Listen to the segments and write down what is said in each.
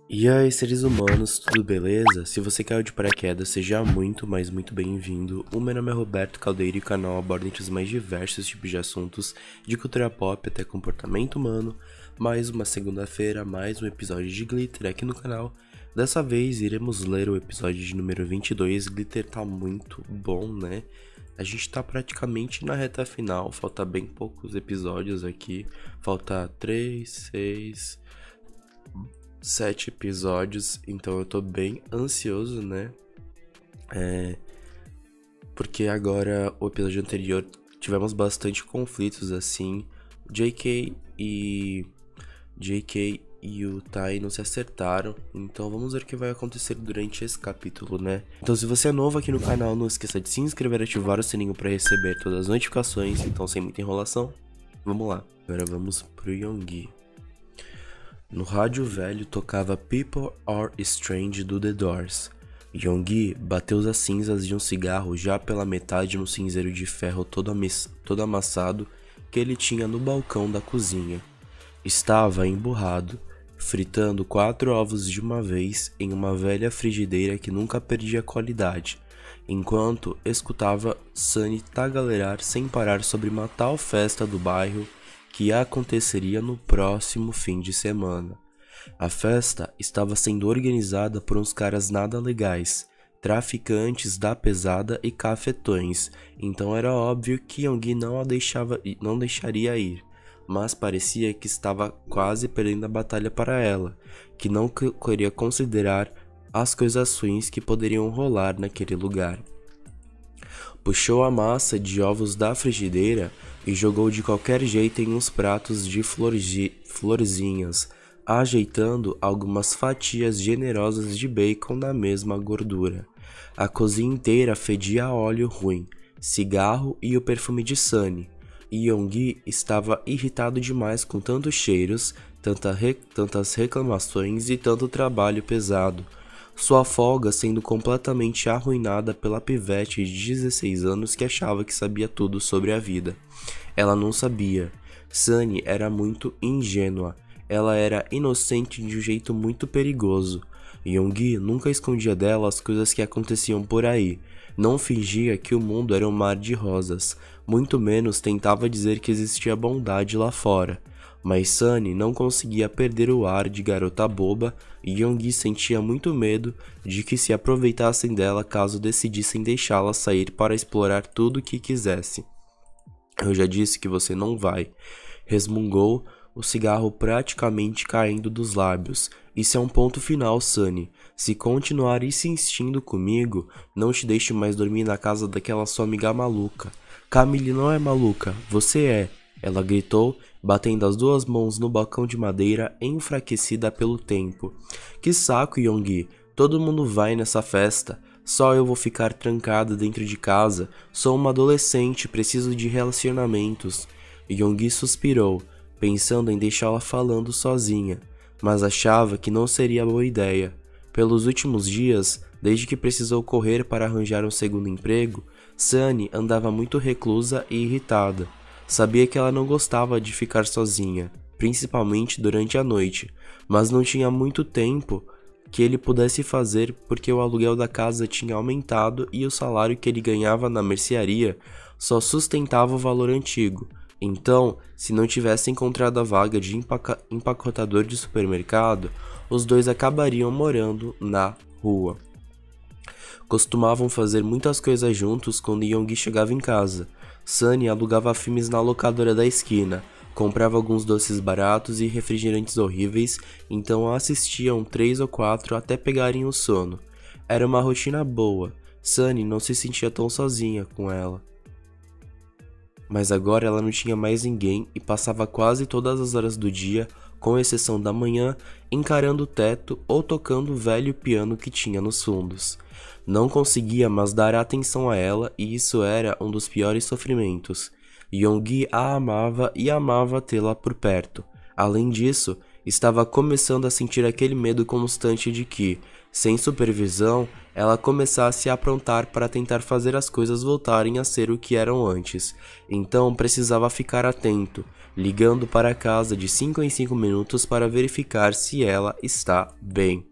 E aí, seres humanos, tudo beleza? Se você caiu de paraquedas, seja muito, mas muito bem-vindo. O meu nome é Roberto Caldeira e o canal aborda entre os mais diversos tipos de assuntos, de cultura pop até comportamento humano. Mais uma segunda-feira, mais um episódio de Glitter aqui no canal. Dessa vez, iremos ler o episódio de número 22. Glitter tá muito bom, né? A gente tá praticamente na reta final, falta bem poucos episódios aqui. Falta 3, 6... 7 episódios, então eu tô bem ansioso, né? Porque agora, o episódio anterior, tivemos bastante conflitos assim. JK e o Tai não se acertaram, então vamos ver o que vai acontecer durante esse capítulo, né? Então se você é novo aqui no canal, não esqueça de se inscrever e ativar o sininho para receber todas as notificações, então sem muita enrolação, vamos lá. Agora vamos pro Yoongi. No rádio velho tocava People Are Strange do The Doors. Yoongi bateu as cinzas de um cigarro já pela metade no cinzeiro de ferro todo amassado que ele tinha no balcão da cozinha. Estava emburrado, fritando 4 ovos de uma vez em uma velha frigideira que nunca perdia qualidade, enquanto escutava Sunny tagarelar sem parar sobre uma tal festa do bairro que aconteceria no próximo fim de semana. A festa estava sendo organizada por uns caras nada legais, traficantes da pesada e cafetões, então era óbvio que Yoongi não deixaria ir, mas parecia que estava quase perdendo a batalha para ela, que não queria considerar as coisas ruins que poderiam rolar naquele lugar. Puxou a massa de ovos da frigideira e jogou de qualquer jeito em uns pratos de florzinhas, ajeitando algumas fatias generosas de bacon na mesma gordura. A cozinha inteira fedia a óleo ruim, cigarro e o perfume de Sunny. Yoongi estava irritado demais com tantos cheiros, tantas reclamações e tanto trabalho pesado. Sua folga sendo completamente arruinada pela pivete de 16 anos que achava que sabia tudo sobre a vida. Ela não sabia. Sunny era muito ingênua. Ela era inocente de um jeito muito perigoso. Yoongi nunca escondia dela as coisas que aconteciam por aí. Não fingia que o mundo era um mar de rosas. Muito menos tentava dizer que existia bondade lá fora. Mas Sunny não conseguia perder o ar de garota boba e Yoongi sentia muito medo de que se aproveitassem dela caso decidissem deixá-la sair para explorar tudo o que quisesse. Eu já disse que você não vai, resmungou, o cigarro praticamente caindo dos lábios. Isso é um ponto final, Sunny. Se continuar insistindo comigo, não te deixo mais dormir na casa daquela sua amiga maluca. Camille não é maluca, você é. Ela gritou, batendo as duas mãos no balcão de madeira, enfraquecida pelo tempo. Que saco, Yoongi. Todo mundo vai nessa festa. Só eu vou ficar trancada dentro de casa. Sou uma adolescente, preciso de relacionamentos. Yoongi suspirou, pensando em deixá-la falando sozinha, mas achava que não seria boa ideia. Pelos últimos dias, desde que precisou correr para arranjar um segundo emprego, Sunny andava muito reclusa e irritada. Sabia que ela não gostava de ficar sozinha, principalmente durante a noite, mas não tinha muito tempo que ele pudesse fazer porque o aluguel da casa tinha aumentado e o salário que ele ganhava na mercearia só sustentava o valor antigo. Então, se não tivesse encontrado a vaga de empacotador de supermercado, os dois acabariam morando na rua. Costumavam fazer muitas coisas juntos quando Yoongi chegava em casa. Sunny alugava filmes na locadora da esquina, comprava alguns doces baratos e refrigerantes horríveis, então assistiam 3 ou 4 até pegarem o sono. Era uma rotina boa, Sunny não se sentia tão sozinha com ela. Mas agora ela não tinha mais ninguém e passava quase todas as horas do dia, com exceção da manhã, encarando o teto ou tocando o velho piano que tinha nos fundos. Não conseguia mais dar atenção a ela e isso era um dos piores sofrimentos. Yoongi a amava e amava tê-la por perto. Além disso, estava começando a sentir aquele medo constante de que, sem supervisão, ela começasse a aprontar para tentar fazer as coisas voltarem a ser o que eram antes. Então precisava ficar atento, ligando para casa de 5 em 5 minutos para verificar se ela está bem.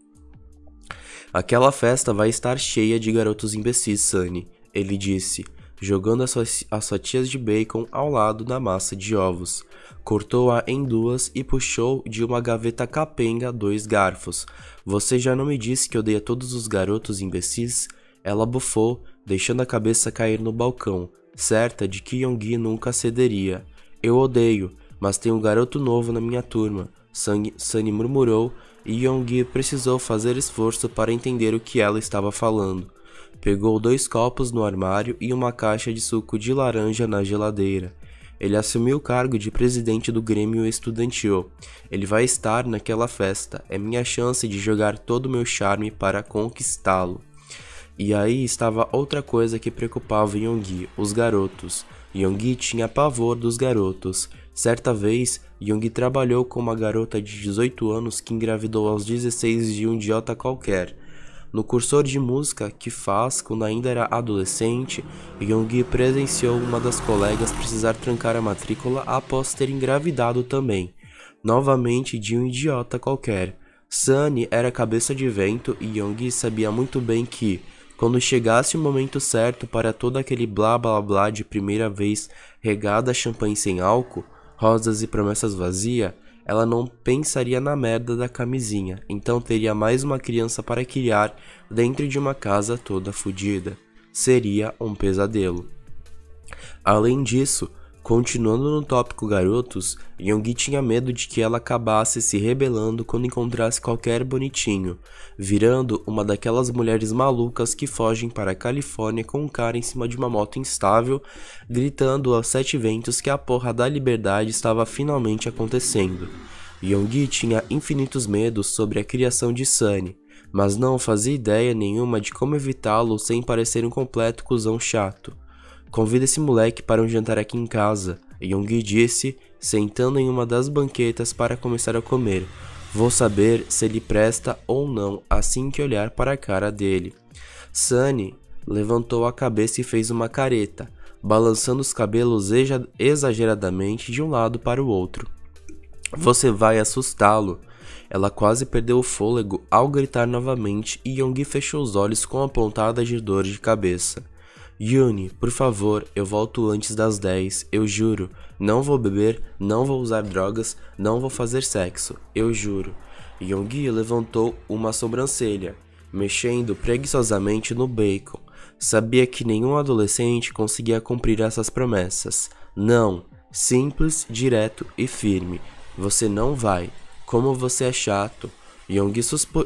Aquela festa vai estar cheia de garotos imbecis, Sunny, ele disse, jogando as fatias de bacon ao lado da massa de ovos. Cortou-a em duas e puxou de uma gaveta capenga 2 garfos. Você já não me disse que odeia todos os garotos imbecis? Ela bufou, deixando a cabeça cair no balcão, certa de que Yoongi nunca cederia. Eu odeio, mas tem um garoto novo na minha turma, Sunny murmurou, e Yoongi precisou fazer esforço para entender o que ela estava falando. Pegou 2 copos no armário e uma caixa de suco de laranja na geladeira. Ele assumiu o cargo de presidente do Grêmio Estudantil. Ele vai estar naquela festa. É minha chance de jogar todo o meu charme para conquistá-lo. E aí estava outra coisa que preocupava Yoongi, os garotos. Yoongi tinha pavor dos garotos. Certa vez, Yoongi trabalhou com uma garota de 18 anos que engravidou aos 16 de um idiota qualquer. No cursor de música que faz quando ainda era adolescente, Yoongi presenciou uma das colegas precisar trancar a matrícula após ter engravidado também, novamente de um idiota qualquer. Sunny era cabeça de vento e Yoongi sabia muito bem que, quando chegasse o momento certo para todo aquele blá blá blá de primeira vez regada a champanhe sem álcool, rosas e promessas vazias, ela não pensaria na merda da camisinha, então teria mais uma criança para criar dentro de uma casa toda fodida. Seria um pesadelo. Além disso, continuando no tópico garotos, Yoongi tinha medo de que ela acabasse se rebelando quando encontrasse qualquer bonitinho, virando uma daquelas mulheres malucas que fogem para a Califórnia com um cara em cima de uma moto instável, gritando aos 7 ventos que a porra da liberdade estava finalmente acontecendo. Yoongi tinha infinitos medos sobre a criação de Sunny, mas não fazia ideia nenhuma de como evitá-lo sem parecer um completo cuzão chato. Convida esse moleque para um jantar aqui em casa, Yoongi disse, sentando em uma das banquetas para começar a comer. Vou saber se ele presta ou não assim que olhar para a cara dele. Sunny levantou a cabeça e fez uma careta, balançando os cabelos exageradamente de um lado para o outro. Você vai assustá-lo. Ela quase perdeu o fôlego ao gritar novamente e Yoongi fechou os olhos com uma pontada de dor de cabeça. Yuni, por favor, eu volto antes das 10, eu juro. Não vou beber, não vou usar drogas, não vou fazer sexo, eu juro. Yoongi levantou uma sobrancelha, mexendo preguiçosamente no bacon. Sabia que nenhum adolescente conseguia cumprir essas promessas. Não, simples, direto e firme. Você não vai. Como você é chato. Yoongi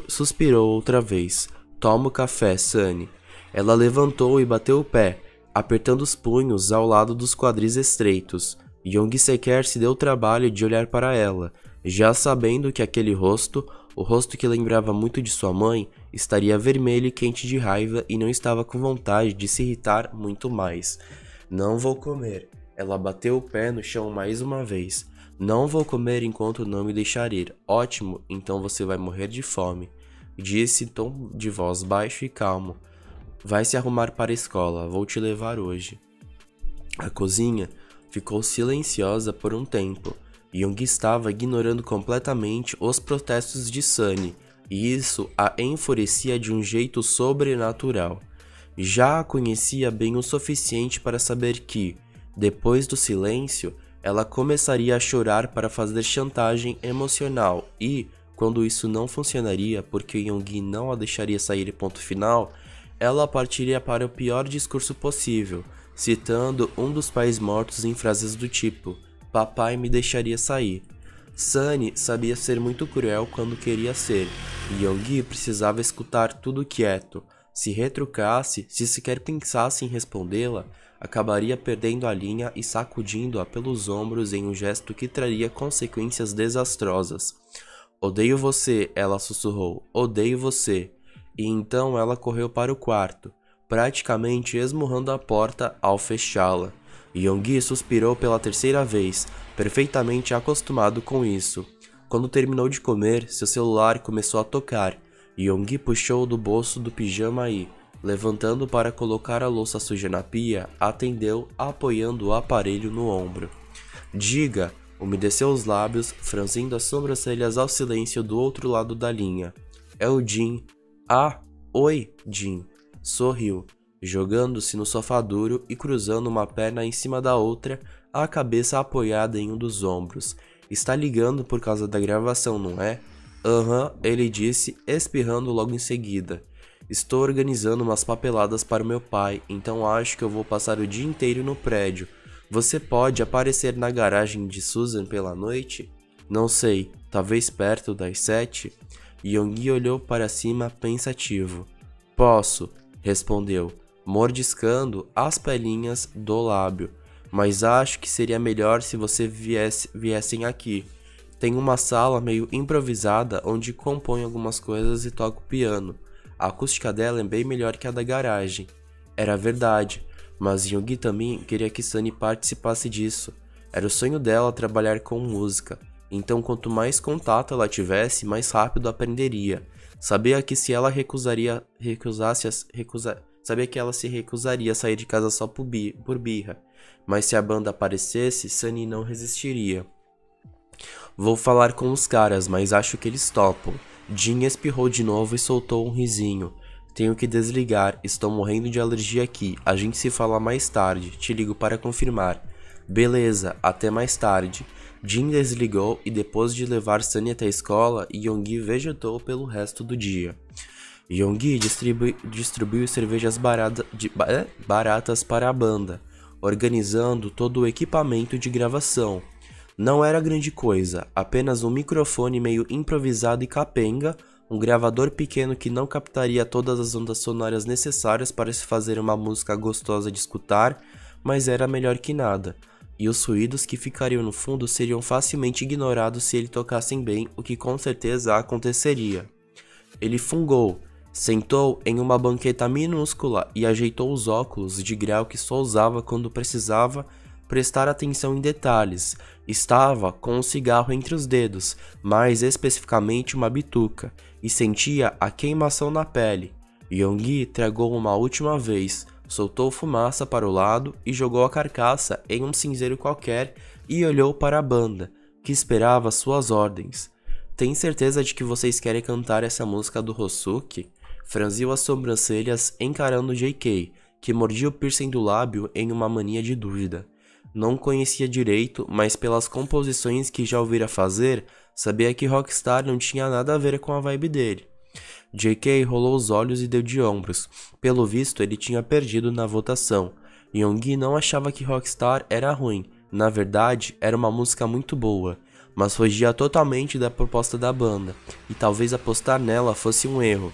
suspirou outra vez. Toma o café, Sunny. Ela levantou e bateu o pé, apertando os punhos ao lado dos quadris estreitos. Yoongi sequer se deu o trabalho de olhar para ela, já sabendo que aquele rosto, o rosto que lembrava muito de sua mãe, estaria vermelho e quente de raiva e não estava com vontade de se irritar muito mais. Não vou comer. Ela bateu o pé no chão mais uma vez. Não vou comer enquanto não me deixar ir. Ótimo, então você vai morrer de fome, disse em tom de voz baixo e calmo. Vai se arrumar para a escola, vou te levar hoje. A cozinha ficou silenciosa por um tempo. Yoongi estava ignorando completamente os protestos de Sunny, e isso a enfurecia de um jeito sobrenatural. Já a conhecia bem o suficiente para saber que, depois do silêncio, ela começaria a chorar para fazer chantagem emocional e, quando isso não funcionaria porque Yoongi não a deixaria sair ponto final, ela partiria para o pior discurso possível, citando um dos pais mortos em frases do tipo, papai me deixaria sair. Sunny sabia ser muito cruel quando queria ser, e Yoongi precisava escutar tudo quieto. Se retrucasse, se sequer pensasse em respondê-la, acabaria perdendo a linha e sacudindo-a pelos ombros em um gesto que traria consequências desastrosas. Odeio você, ela sussurrou, odeio você. E então ela correu para o quarto, praticamente esmurrando a porta ao fechá-la. Yoongi suspirou pela terceira vez, perfeitamente acostumado com isso. Quando terminou de comer, seu celular começou a tocar. Yoongi puxou do bolso do pijama e, levantando para colocar a louça suja na pia, atendeu, apoiando o aparelho no ombro. Diga, umedeceu os lábios, franzindo as sobrancelhas ao silêncio do outro lado da linha. É o Jin. Ah, oi, Jin. Sorriu, jogando-se no sofá duro e cruzando uma perna em cima da outra, a cabeça apoiada em um dos ombros. Está ligando por causa da gravação, não é? Aham, ele disse, espirrando logo em seguida. Estou organizando umas papeladas para o meu pai, então acho que eu vou passar o dia inteiro no prédio. Você pode aparecer na garagem de Susan pela noite? Não sei, talvez perto das 7? Yoongi olhou para cima pensativo. Posso, respondeu, mordiscando as pelinhas do lábio. Mas acho que seria melhor se você viessem aqui. Tem uma sala meio improvisada onde compõe algumas coisas e toco piano. A acústica dela é bem melhor que a da garagem. Era verdade, mas Yoongi também queria que Sunny participasse disso. Era o sonho dela trabalhar com música. Então quanto mais contato ela tivesse, mais rápido aprenderia. Sabia que se ela sabia que ela se recusaria a sair de casa só por birra. Mas se a banda aparecesse, Sunny não resistiria. Vou falar com os caras, mas acho que eles topam. Jin espirrou de novo e soltou um risinho. Tenho que desligar, estou morrendo de alergia aqui. A gente se fala mais tarde, te ligo para confirmar. Beleza, até mais tarde. Jin desligou e depois de levar Sunny até a escola, Yoongi vegetou pelo resto do dia. Yoongi distribuiu cervejas baratas para a banda, organizando todo o equipamento de gravação. Não era grande coisa, apenas um microfone meio improvisado e capenga, um gravador pequeno que não captaria todas as ondas sonoras necessárias para se fazer uma música gostosa de escutar, mas era melhor que nada, e os ruídos que ficariam no fundo seriam facilmente ignorados se ele tocassem bem, o que com certeza aconteceria. Ele fungou, sentou em uma banqueta minúscula e ajeitou os óculos de grau que só usava quando precisava prestar atenção em detalhes. Estava com um cigarro entre os dedos, mais especificamente uma bituca, e sentia a queimação na pele. Yoongi tragou uma última vez, soltou fumaça para o lado e jogou a carcaça em um cinzeiro qualquer e olhou para a banda, que esperava suas ordens. Tem certeza de que vocês querem cantar essa música do Hosuki? Franziu as sobrancelhas encarando JK, que mordia o piercing do lábio em uma mania de dúvida. Não conhecia direito, mas pelas composições que já ouvira fazer, sabia que Rockstar não tinha nada a ver com a vibe dele. JK rolou os olhos e deu de ombros. Pelo visto, ele tinha perdido na votação. Yoongi não achava que Rockstar era ruim. Na verdade, era uma música muito boa, mas fugia totalmente da proposta da banda, e talvez apostar nela fosse um erro.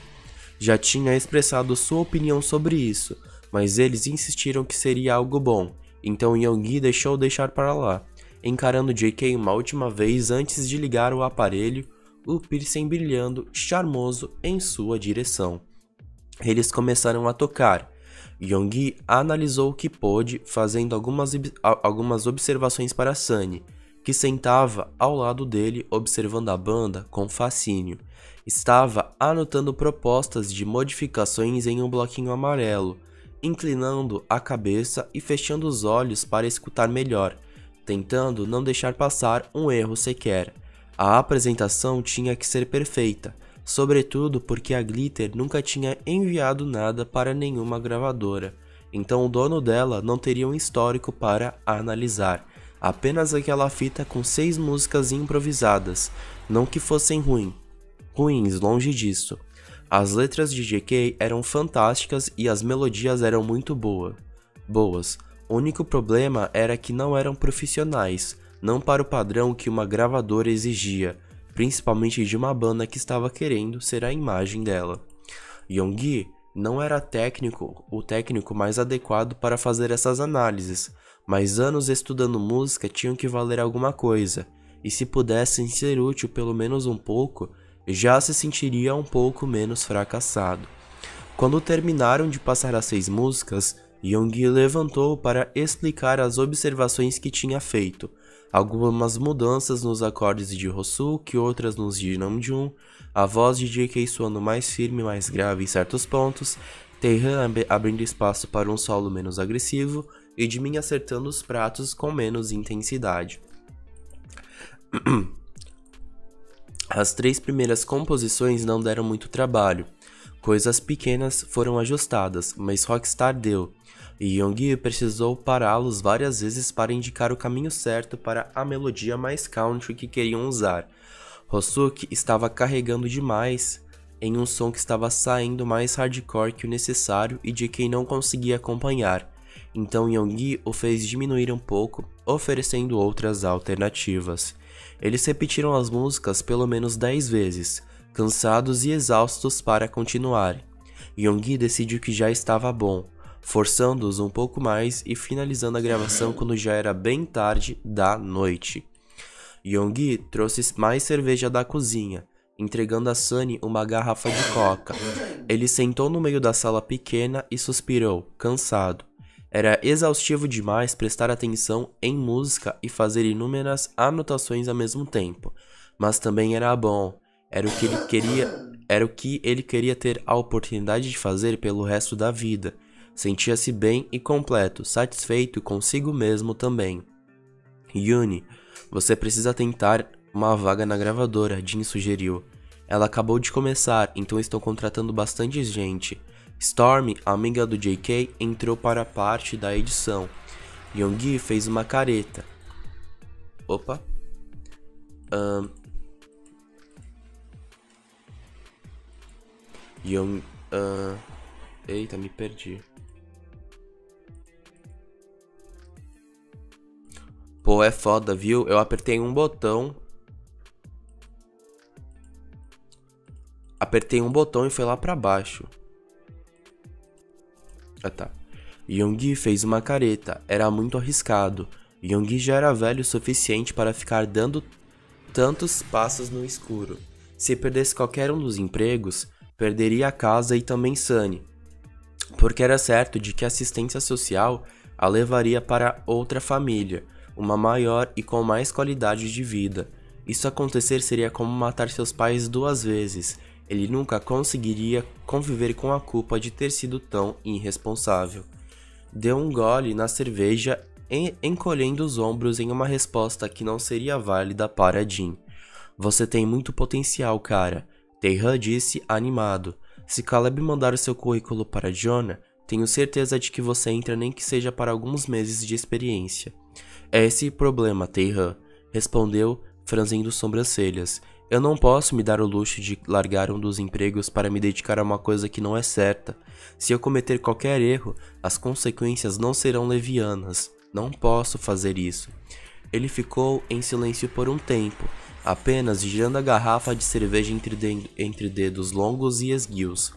Já tinha expressado sua opinião sobre isso, mas eles insistiram que seria algo bom. Então Yoongi deixar para lá, encarando JK uma última vez antes de ligar o aparelho, o piercing brilhando charmoso em sua direção. Eles começaram a tocar. Yoongi analisou o que pôde, fazendo algumas observações para Sunny, que sentava ao lado dele observando a banda com fascínio. Estava anotando propostas de modificações em um bloquinho amarelo, inclinando a cabeça e fechando os olhos para escutar melhor, tentando não deixar passar um erro sequer. A apresentação tinha que ser perfeita, sobretudo porque a Glitter nunca tinha enviado nada para nenhuma gravadora, então o dono dela não teria um histórico para analisar, apenas aquela fita com 6 músicas improvisadas, não que fossem ruins, longe disso. As letras de JK eram fantásticas e as melodias eram muito boas. O único problema era que não eram profissionais, não para o padrão que uma gravadora exigia, principalmente de uma banda que estava querendo ser a imagem dela. Yoongi não era o técnico mais adequado para fazer essas análises, mas anos estudando música tinham que valer alguma coisa, e se pudessem ser útil pelo menos um pouco, já se sentiria um pouco menos fracassado. Quando terminaram de passar as 6 músicas, Yoongi levantou para explicar as observações que tinha feito. Algumas mudanças nos acordes de Hosuki, outras nos de Namjoon, a voz de JK soando mais firme e mais grave em certos pontos, Taehan abrindo espaço para um solo menos agressivo e de mim acertando os pratos com menos intensidade. As 3 primeiras composições não deram muito trabalho. Coisas pequenas foram ajustadas, mas Rockstar deu, e Yoongi precisou pará-los várias vezes para indicar o caminho certo para a melodia mais country que queriam usar. Hosuki estava carregando demais em um som que estava saindo mais hardcore que o necessário e JK não conseguia acompanhar, então Yoongi o fez diminuir um pouco, oferecendo outras alternativas. Eles repetiram as músicas pelo menos 10 vezes, cansados e exaustos para continuarem. Yoongi decidiu que já estava bom, forçando-os um pouco mais e finalizando a gravação quando já era bem tarde da noite. Yoongi trouxe mais cerveja da cozinha, entregando a Sunny uma garrafa de coca. Ele sentou no meio da sala pequena e suspirou, cansado. Era exaustivo demais prestar atenção em música e fazer inúmeras anotações ao mesmo tempo, mas também era bom. Era o que ele queria ter a oportunidade de fazer pelo resto da vida. Sentia-se bem e completo, satisfeito consigo mesmo também. Yuni, você precisa tentar uma vaga na gravadora, Jin sugeriu. Ela acabou de começar, então estão contratando bastante gente. Stormy, amiga do JK, entrou para a parte da edição. Yoongi fez uma careta. Opa. Eita, me perdi. Pô, é foda, viu? Eu apertei um botão. Apertei um botão e foi lá pra baixo. Ah, tá. Yoongi fez uma careta. Era muito arriscado. Yoongi já era velho o suficiente para ficar dando tantos passos no escuro. Se perdesse qualquer um dos empregos, perderia a casa e também Sunny, porque era certo de que a assistência social a levaria para outra família, uma maior e com mais qualidade de vida. Isso acontecer seria como matar seus pais 2 vezes. Ele nunca conseguiria conviver com a culpa de ter sido tão irresponsável. Deu um gole na cerveja, encolhendo os ombros em uma resposta que não seria válida para Jin. Você tem muito potencial, cara, Taehan disse animado. Se Caleb mandar o seu currículo para Jonah, tenho certeza de que você entra nem que seja para alguns meses de experiência. É esse o problema, Taehan, respondeu, franzindo sobrancelhas. Eu não posso me dar o luxo de largar um dos empregos para me dedicar a uma coisa que não é certa. Se eu cometer qualquer erro, as consequências não serão levianas. Não posso fazer isso. Ele ficou em silêncio por um tempo, apenas girando a garrafa de cerveja entre dedos longos e esguios.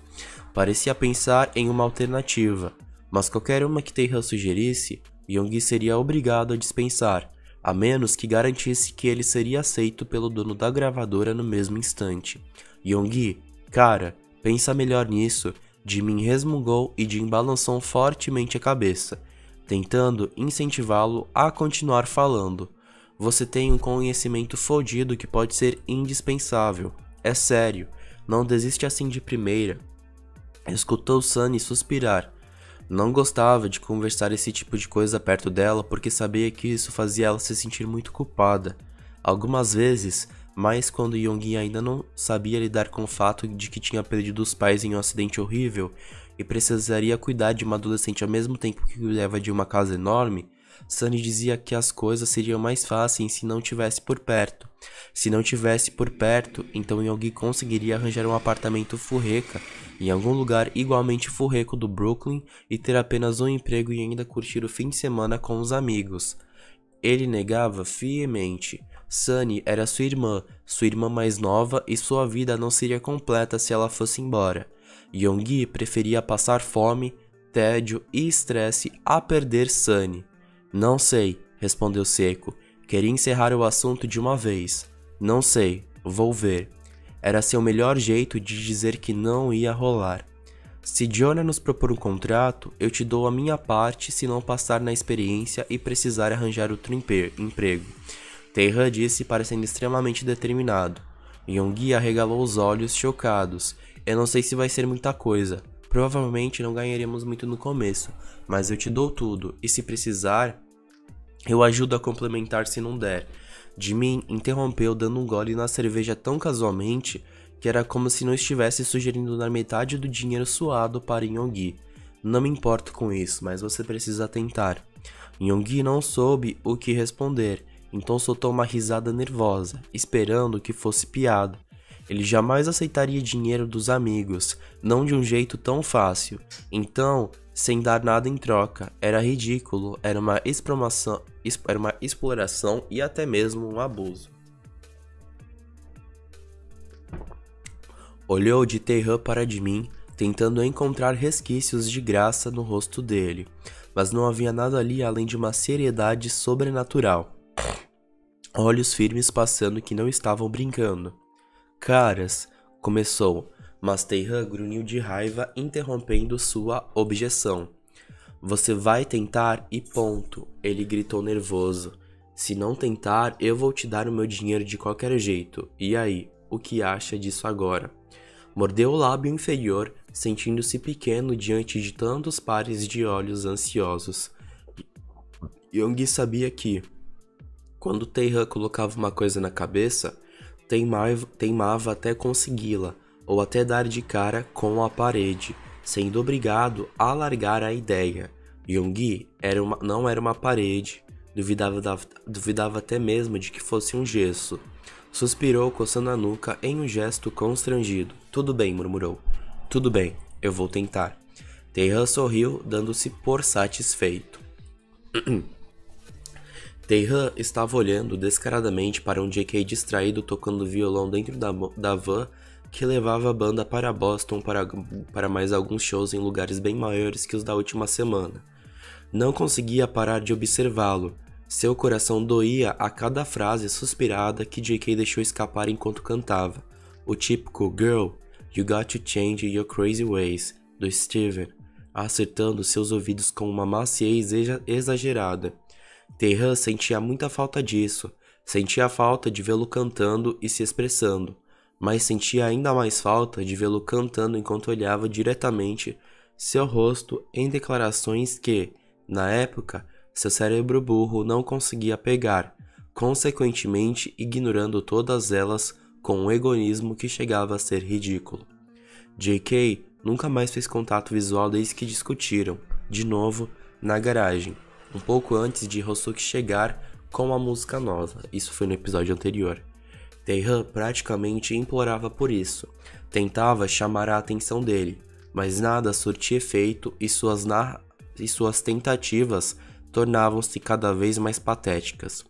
Parecia pensar em uma alternativa, mas qualquer uma que Taehan sugerisse, Yoongi seria obrigado a dispensar, a menos que garantisse que ele seria aceito pelo dono da gravadora no mesmo instante. Yoongi, cara, pensa melhor nisso, Jimin resmungou e Jin balançou fortemente a cabeça, tentando incentivá-lo a continuar falando. Você tem um conhecimento fodido que pode ser indispensável. É sério, não desiste assim de primeira. Escutou Sunny suspirar. Não gostava de conversar esse tipo de coisa perto dela porque sabia que isso fazia ela se sentir muito culpada. Algumas vezes, mas quando Yoongi ainda não sabia lidar com o fato de que tinha perdido os pais em um acidente horrível e precisaria cuidar de uma adolescente ao mesmo tempo que cuidava de uma casa enorme, Sunny dizia que as coisas seriam mais fáceis se não tivesse por perto. Se não tivesse por perto, então Yoongi conseguiria arranjar um apartamento furreca em algum lugar igualmente furreco do Brooklyn e ter apenas um emprego e ainda curtir o fim de semana com os amigos. Ele negava firmemente. Sunny era sua irmã mais nova, e sua vida não seria completa se ela fosse embora. Yoongi preferia passar fome, tédio e estresse a perder Sunny. Não sei, respondeu seco. Queria encerrar o assunto de uma vez. Não sei, vou ver. Era seu melhor jeito de dizer que não ia rolar. Se Jonah nos propor um contrato, eu te dou a minha parte se não passar na experiência e precisar arranjar outro emprego. Taehan disse parecendo extremamente determinado. Yoongi arregalou os olhos, chocados. Eu não sei se vai ser muita coisa. Provavelmente não ganharemos muito no começo, mas eu te dou tudo, e se precisar, eu ajudo a complementar se não der. Jimin interrompeu dando um gole na cerveja tão casualmente que era como se não estivesse sugerindo dar metade do dinheiro suado para Yoongi. Não me importo com isso, mas você precisa tentar. Yoongi não soube o que responder, então soltou uma risada nervosa, esperando que fosse piada. Ele jamais aceitaria dinheiro dos amigos, não de um jeito tão fácil. Então, sem dar nada em troca, era ridículo, era uma exploração e até mesmo um abuso. Olhou de Taehan para Jimin, tentando encontrar resquícios de graça no rosto dele, mas não havia nada ali além de uma seriedade sobrenatural. Olhos firmes passando que não estavam brincando. Caras, começou, mas Taehan grunhiu de raiva, interrompendo sua objeção. Você vai tentar e ponto, ele gritou nervoso. Se não tentar, eu vou te dar o meu dinheiro de qualquer jeito. E aí, o que acha disso agora? Mordeu o lábio inferior, sentindo-se pequeno diante de tantos pares de olhos ansiosos. Yoongi sabia que, quando Taehan colocava uma coisa na cabeça, teimava até consegui-la, ou até dar de cara com a parede, sendo obrigado a largar a ideia. Yoongi não era uma parede, duvidava até mesmo de que fosse um gesso. Suspirou, coçando a nuca em um gesto constrangido. Tudo bem, murmurou. Tudo bem, eu vou tentar. Taehan sorriu, dando-se por satisfeito. Taehan estava olhando descaradamente para um JK distraído tocando violão dentro da van que levava a banda para Boston para mais alguns shows em lugares bem maiores que os da última semana. Não conseguia parar de observá-lo. Seu coração doía a cada frase suspirada que JK deixou escapar enquanto cantava. O típico "Girl, you got to change your crazy ways", do Steven, acertando seus ouvidos com uma maciez exagerada. Taehan sentia muita falta disso, sentia falta de vê-lo cantando e se expressando, mas sentia ainda mais falta de vê-lo cantando enquanto olhava diretamente seu rosto em declarações que, na época, seu cérebro burro não conseguia pegar, consequentemente ignorando todas elas com um egoísmo que chegava a ser ridículo. JK nunca mais fez contato visual desde que discutiram, de novo, na garagem, um pouco antes de Hosuki chegar com a música nova. Isso foi no episódio anterior. Taehan praticamente implorava por isso, tentava chamar a atenção dele, mas nada surtia efeito e suas tentativas tornavam-se cada vez mais patéticas.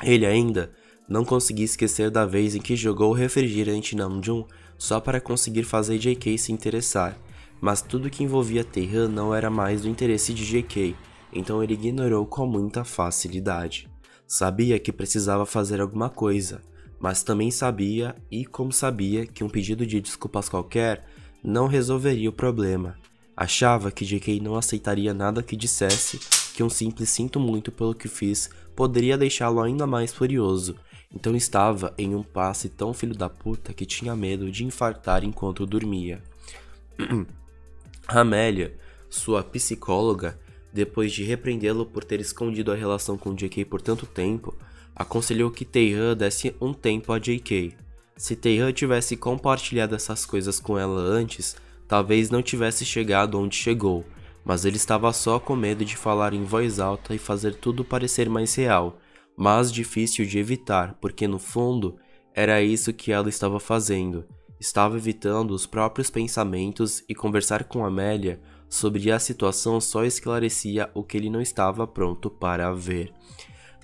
Ele ainda não conseguia esquecer da vez em que jogou o refrigerante Namjoon só para conseguir fazer JK se interessar, mas tudo que envolvia Taehan não era mais do interesse de JK, então ele ignorou com muita facilidade. Sabia que precisava fazer alguma coisa, mas também sabia, e como sabia, que um pedido de desculpas qualquer não resolveria o problema. Achava que JK não aceitaria nada que dissesse, que um simples "sinto muito pelo que fiz" poderia deixá-lo ainda mais furioso. Então estava em um passe tão filho da puta que tinha medo de infartar enquanto dormia. Amélia, sua psicóloga, depois de repreendê-lo por ter escondido a relação com JK por tanto tempo, aconselhou que Taehan desse um tempo a JK. Se Taehan tivesse compartilhado essas coisas com ela antes, talvez não tivesse chegado onde chegou, mas ele estava só com medo de falar em voz alta e fazer tudo parecer mais real, mas difícil de evitar, porque no fundo, era isso que ela estava fazendo. Estava evitando os próprios pensamentos e conversar com Amélia sobre a situação só esclarecia o que ele não estava pronto para ver.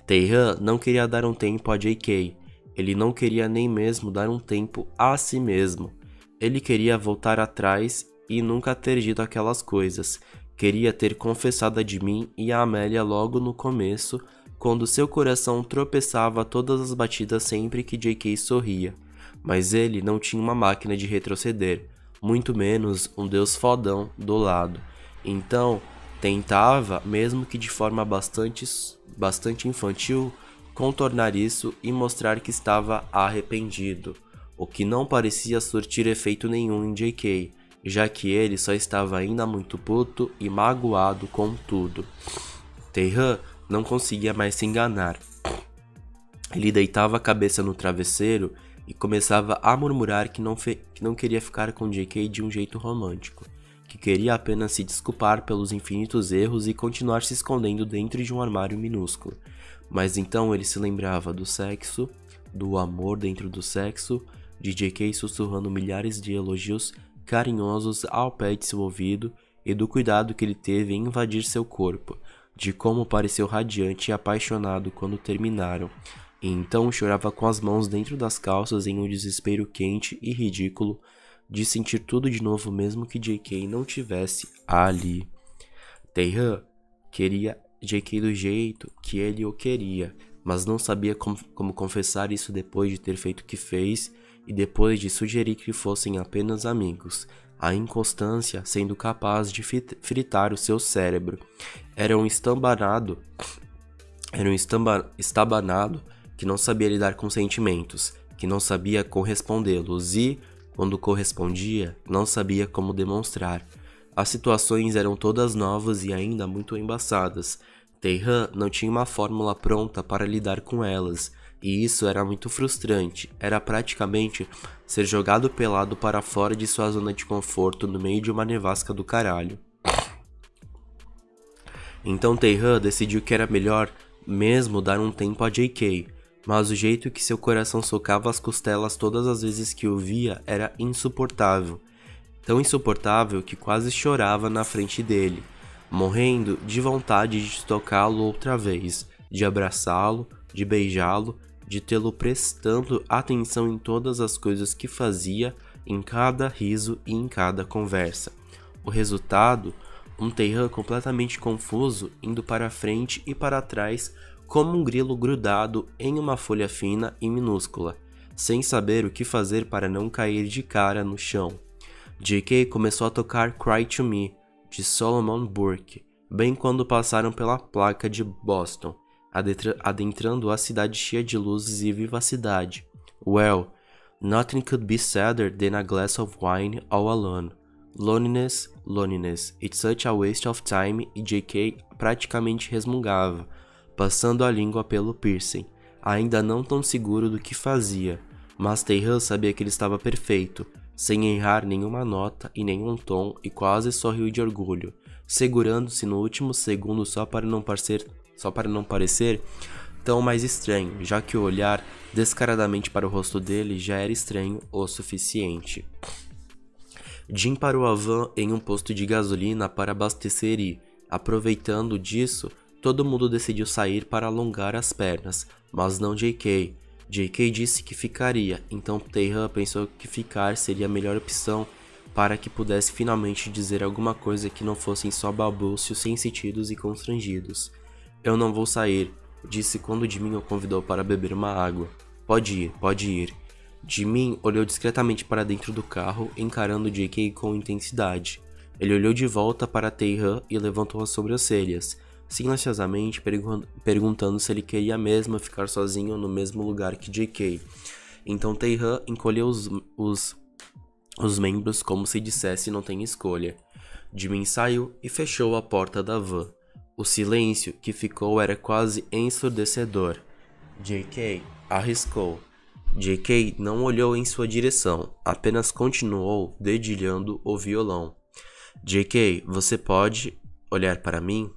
Taehan não queria dar um tempo a JK, ele não queria nem mesmo dar um tempo a si mesmo. Ele queria voltar atrás e nunca ter dito aquelas coisas. Queria ter confessado a Jimin e a Amélia logo no começo, quando seu coração tropeçava todas as batidas sempre que JK sorria. Mas ele não tinha uma máquina de retroceder, muito menos um deus fodão do lado. Então, tentava, mesmo que de forma bastante infantil, contornar isso e mostrar que estava arrependido, o que não parecia surtir efeito nenhum em JK, já que ele só estava ainda muito puto e magoado com tudo. Taehan não conseguia mais se enganar. Ele deitava a cabeça no travesseiro e começava a murmurar que não queria ficar com JK de um jeito romântico, que queria apenas se desculpar pelos infinitos erros e continuar se escondendo dentro de um armário minúsculo. Mas então ele se lembrava do sexo, do amor dentro do sexo, de JK sussurrando milhares de elogios carinhosos ao pé de seu ouvido e do cuidado que ele teve em invadir seu corpo, de como pareceu radiante e apaixonado quando terminaram, e então chorava com as mãos dentro das calças em um desespero quente e ridículo de sentir tudo de novo mesmo que JK não tivesse ali. Taehan queria JK do jeito que ele o queria, mas não sabia como confessar isso depois de ter feito o que fez e depois de sugerir que fossem apenas amigos. A inconstância sendo capaz de fritar o seu cérebro. Era um estabanado que não sabia lidar com sentimentos, que não sabia correspondê-los e, quando correspondia, não sabia como demonstrar. As situações eram todas novas e ainda muito embaçadas. Taehan não tinha uma fórmula pronta para lidar com elas, e isso era muito frustrante. Era praticamente ser jogado pelado para fora de sua zona de conforto no meio de uma nevasca do caralho. Então Taehan decidiu que era melhor mesmo dar um tempo a JK, mas o jeito que seu coração socava as costelas todas as vezes que o via era insuportável. Tão insuportável que quase chorava na frente dele, morrendo de vontade de tocá-lo outra vez, de abraçá-lo, de beijá-lo, de tê-lo prestando atenção em todas as coisas que fazia, em cada riso e em cada conversa. O resultado, um Taehan completamente confuso, indo para frente e para trás como um grilo grudado em uma folha fina e minúscula, sem saber o que fazer para não cair de cara no chão. JK começou a tocar Cry to Me, de Solomon Burke, bem quando passaram pela placa de Boston, adentrando a cidade cheia de luzes e vivacidade. Well, nothing could be sadder than a glass of wine all alone. Loneliness, loneliness, it's such a waste of time, e JK praticamente resmungava, passando a língua pelo piercing, ainda não tão seguro do que fazia, mas Taehan sabia que ele estava perfeito, sem errar nenhuma nota e nenhum tom, e quase sorriu de orgulho, segurando-se no último segundo só para não parecer tão mais estranho, já que o olhar descaradamente para o rosto dele já era estranho o suficiente. Jin parou a van em um posto de gasolina para abastecer e, aproveitando disso, todo mundo decidiu sair para alongar as pernas, mas não JK. JK disse que ficaria, então Taehan pensou que ficar seria a melhor opção para que pudesse finalmente dizer alguma coisa que não fossem só balbúcios sem sentidos e constrangidos. Eu não vou sair, disse quando Jimin o convidou para beber uma água. Pode ir, pode ir. Jimin olhou discretamente para dentro do carro, encarando JK com intensidade. Ele olhou de volta para Taehan e levantou as sobrancelhas, silenciosamente perguntando se ele queria mesmo ficar sozinho no mesmo lugar que JK. Então Taehan encolheu os membros como se dissesse não tem escolha. Jimin saiu e fechou a porta da van. O silêncio que ficou era quase ensurdecedor. JK arriscou. JK não olhou em sua direção, apenas continuou dedilhando o violão. JK, você pode olhar para mim?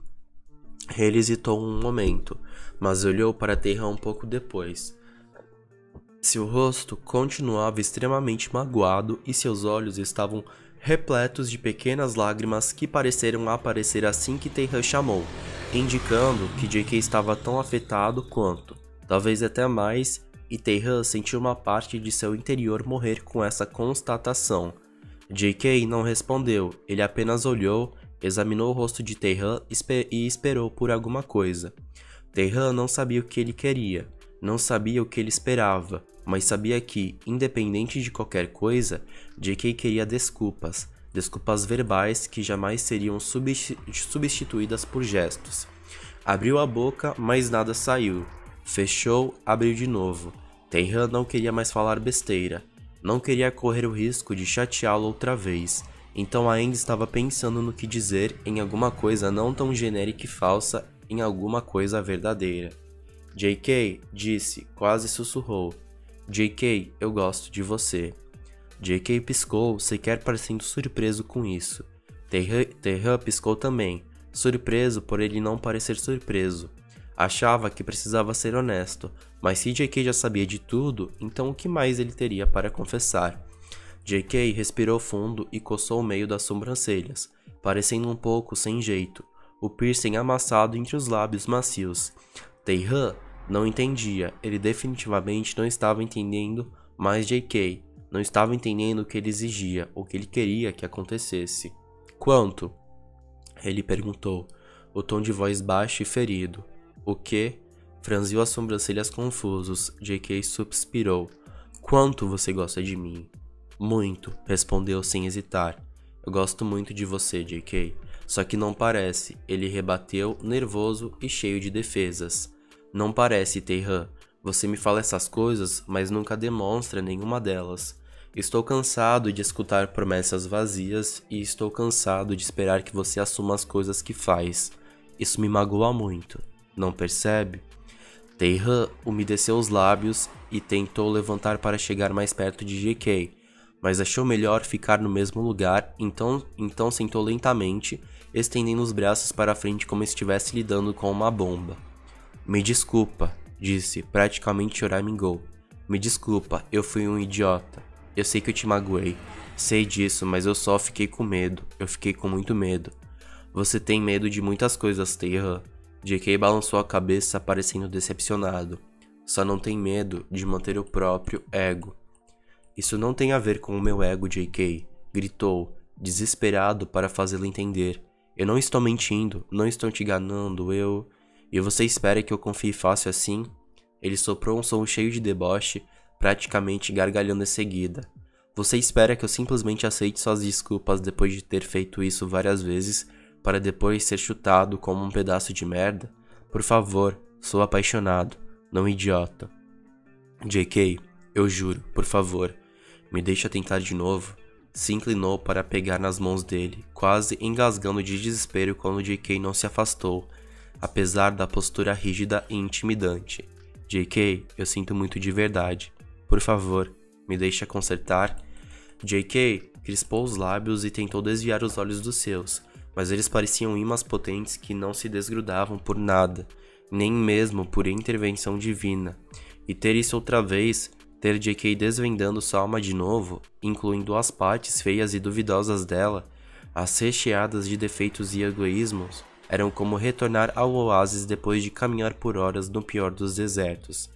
Ele hesitou um momento, mas olhou para Taehan um pouco depois. Seu rosto continuava extremamente magoado e seus olhos estavam repletos de pequenas lágrimas que pareceram aparecer assim que Taehan chamou, indicando que JK estava tão afetado quanto, talvez até mais, e Taehan sentiu uma parte de seu interior morrer com essa constatação. JK não respondeu, ele apenas olhou, examinou o rosto de Taehan e esperou por alguma coisa. Taehan não sabia o que ele queria, não sabia o que ele esperava, mas sabia que, independente de qualquer coisa, JK queria desculpas verbais que jamais seriam substituídas por gestos. Abriu a boca, mas nada saiu. Fechou, abriu de novo. Taehan não queria mais falar besteira. Não queria correr o risco de chateá-lo outra vez. Então ainda estava pensando no que dizer, em alguma coisa não tão genérica e falsa, em alguma coisa verdadeira. JK, disse, quase sussurrou. JK, eu gosto de você. JK piscou, sequer parecendo surpreso com isso. Taehan piscou também, surpreso por ele não parecer surpreso. Achava que precisava ser honesto, mas se JK já sabia de tudo, então o que mais ele teria para confessar? JK respirou fundo e coçou o meio das sobrancelhas, parecendo um pouco sem jeito, o piercing amassado entre os lábios macios. Taehan não entendia, ele definitivamente não estava entendendo mais JK, não estava entendendo o que ele exigia, o que ele queria que acontecesse. Quanto? Ele perguntou, o tom de voz baixo e ferido. O quê? Franziu as sobrancelhas confusos. JK suspirou. Quanto você gosta de mim? Muito, respondeu sem hesitar. Eu gosto muito de você, JK. Só que não parece, ele rebateu, nervoso e cheio de defesas. Não parece, Taehan. Você me fala essas coisas, mas nunca demonstra nenhuma delas. Estou cansado de escutar promessas vazias e estou cansado de esperar que você assuma as coisas que faz. Isso me magoa muito. Não percebe? Taehan umedeceu os lábios e tentou levantar para chegar mais perto de JK, mas achou melhor ficar no mesmo lugar, então sentou lentamente, estendendo os braços para frente como se estivesse lidando com uma bomba. Me desculpa, disse, praticamente choramingou. Me desculpa, eu fui um idiota. Eu sei que eu te magoei. Sei disso, mas eu só fiquei com medo. Eu fiquei com muito medo. Você tem medo de muitas coisas, Taehan. JK balançou a cabeça, parecendo decepcionado. Só não tem medo de manter o próprio ego. Isso não tem a ver com o meu ego, JK. Gritou, desesperado para fazê-lo entender. Eu não estou mentindo, não estou te enganando, E você espera que eu confie fácil assim? Ele soprou um som cheio de deboche, praticamente gargalhando em seguida. Você espera que eu simplesmente aceite suas desculpas depois de ter feito isso várias vezes, para depois ser chutado como um pedaço de merda? Por favor, sou apaixonado, não idiota. JK, eu juro, por favor, me deixa tentar de novo. Se inclinou para pegar nas mãos dele, quase engasgando de desespero quando JK não se afastou, apesar da postura rígida e intimidante. JK, eu sinto muito de verdade. Por favor, me deixa consertar. JK crispou os lábios e tentou desviar os olhos dos seus, mas eles pareciam imãs potentes que não se desgrudavam por nada, nem mesmo por intervenção divina. E ter isso outra vez, ter JK desvendando sua alma de novo, incluindo as partes feias e duvidosas dela, as recheadas de defeitos e egoísmos, eram como retornar ao oásis depois de caminhar por horas no pior dos desertos.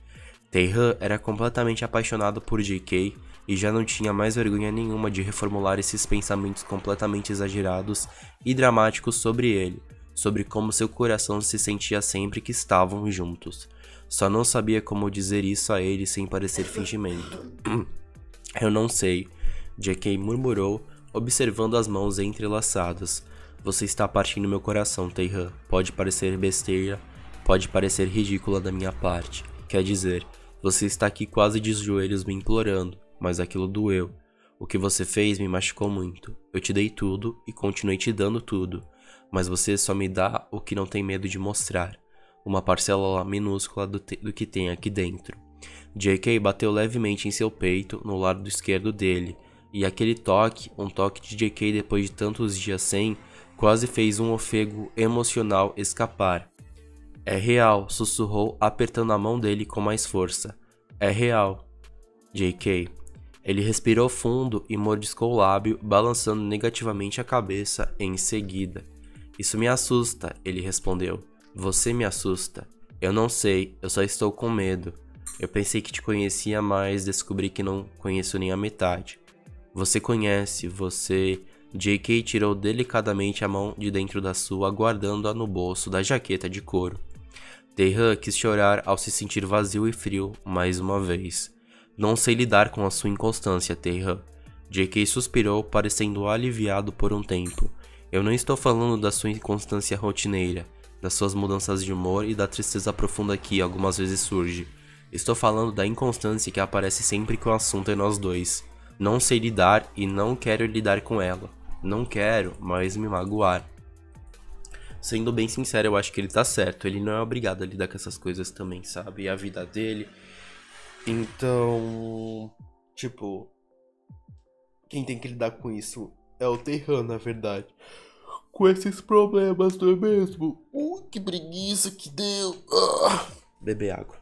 Taehan era completamente apaixonado por JK e já não tinha mais vergonha nenhuma de reformular esses pensamentos completamente exagerados e dramáticos sobre ele, sobre como seu coração se sentia sempre que estavam juntos. Só não sabia como dizer isso a ele sem parecer fingimento. Eu não sei, JK murmurou, observando as mãos entrelaçadas. Você está partindo meu coração, Taehan. Pode parecer besteira, pode parecer ridícula da minha parte. Quer dizer, você está aqui quase de joelhos me implorando, mas aquilo doeu. O que você fez me machucou muito. Eu te dei tudo e continuei te dando tudo, mas você só me dá o que não tem medo de mostrar. Uma parcela minúscula do que tem aqui dentro. JK bateu levemente em seu peito, no lado esquerdo dele, e aquele toque, um toque de JK depois de tantos dias sem, quase fez um ofego emocional escapar. É real, sussurrou, apertando a mão dele com mais força. É real. JK. Ele respirou fundo e mordiscou o lábio, balançando negativamente a cabeça em seguida. Isso me assusta, ele respondeu. Você me assusta. Eu não sei, eu só estou com medo. Eu pensei que te conhecia, mas descobri que não conheço nem a metade. Você conhece, você... JK tirou delicadamente a mão de dentro da sua, guardando-a no bolso da jaqueta de couro. Taehan quis chorar ao se sentir vazio e frio mais uma vez. Não sei lidar com a sua inconstância, Taehan. JK suspirou, parecendo aliviado por um tempo. Eu não estou falando da sua inconstância rotineira. das suas mudanças de humor e da tristeza profunda que algumas vezes surge. Estou falando da inconstância que aparece sempre que o assunto é nós dois. Não sei lidar e não quero lidar com ela. Não quero mais me magoar. Sendo bem sincero, eu acho que ele tá certo. Ele não é obrigado a lidar com essas coisas também, sabe? É a vida dele. Então, tipo, quem tem que lidar com isso é o Taehan, na verdade. Com esses problemas, não é mesmo? Que preguiça que deu. Beber água.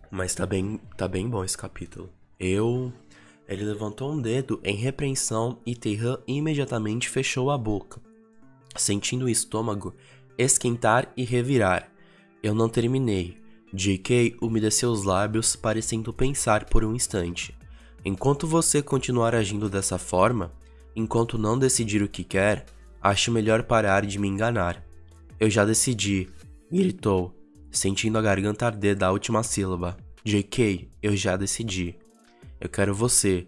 Mas tá bem bom esse capítulo. Ele levantou um dedo em repreensão e Taehan imediatamente fechou a boca, sentindo o estômago esquentar e revirar. Eu não terminei. JK umedeceu os lábios, parecendo pensar por um instante. Enquanto você continuar agindo dessa forma, enquanto não decidir o que quer, acho melhor parar de me enganar. Eu já decidi, gritou, sentindo a garganta arder da última sílaba. JK, eu já decidi. Eu quero você.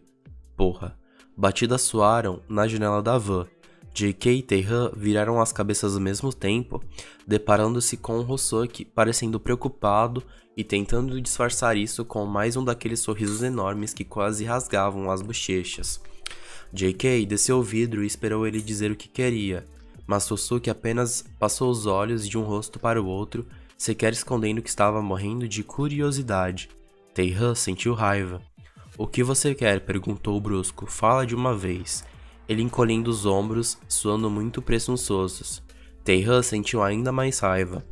Porra. Batidas soaram na janela da van. JK e Taehan viraram as cabeças ao mesmo tempo, deparando-se com Hosoki parecendo preocupado e tentando disfarçar isso com mais um daqueles sorrisos enormes que quase rasgavam as bochechas. JK desceu o vidro e esperou ele dizer o que queria, mas Hosoki apenas passou os olhos de um rosto para o outro, sequer escondendo que estava morrendo de curiosidade. Taehan sentiu raiva. O que você quer? Perguntou brusco. Fala de uma vez. Ele encolhendo os ombros, suando muito presunçosos. Taehan sentiu ainda mais raiva.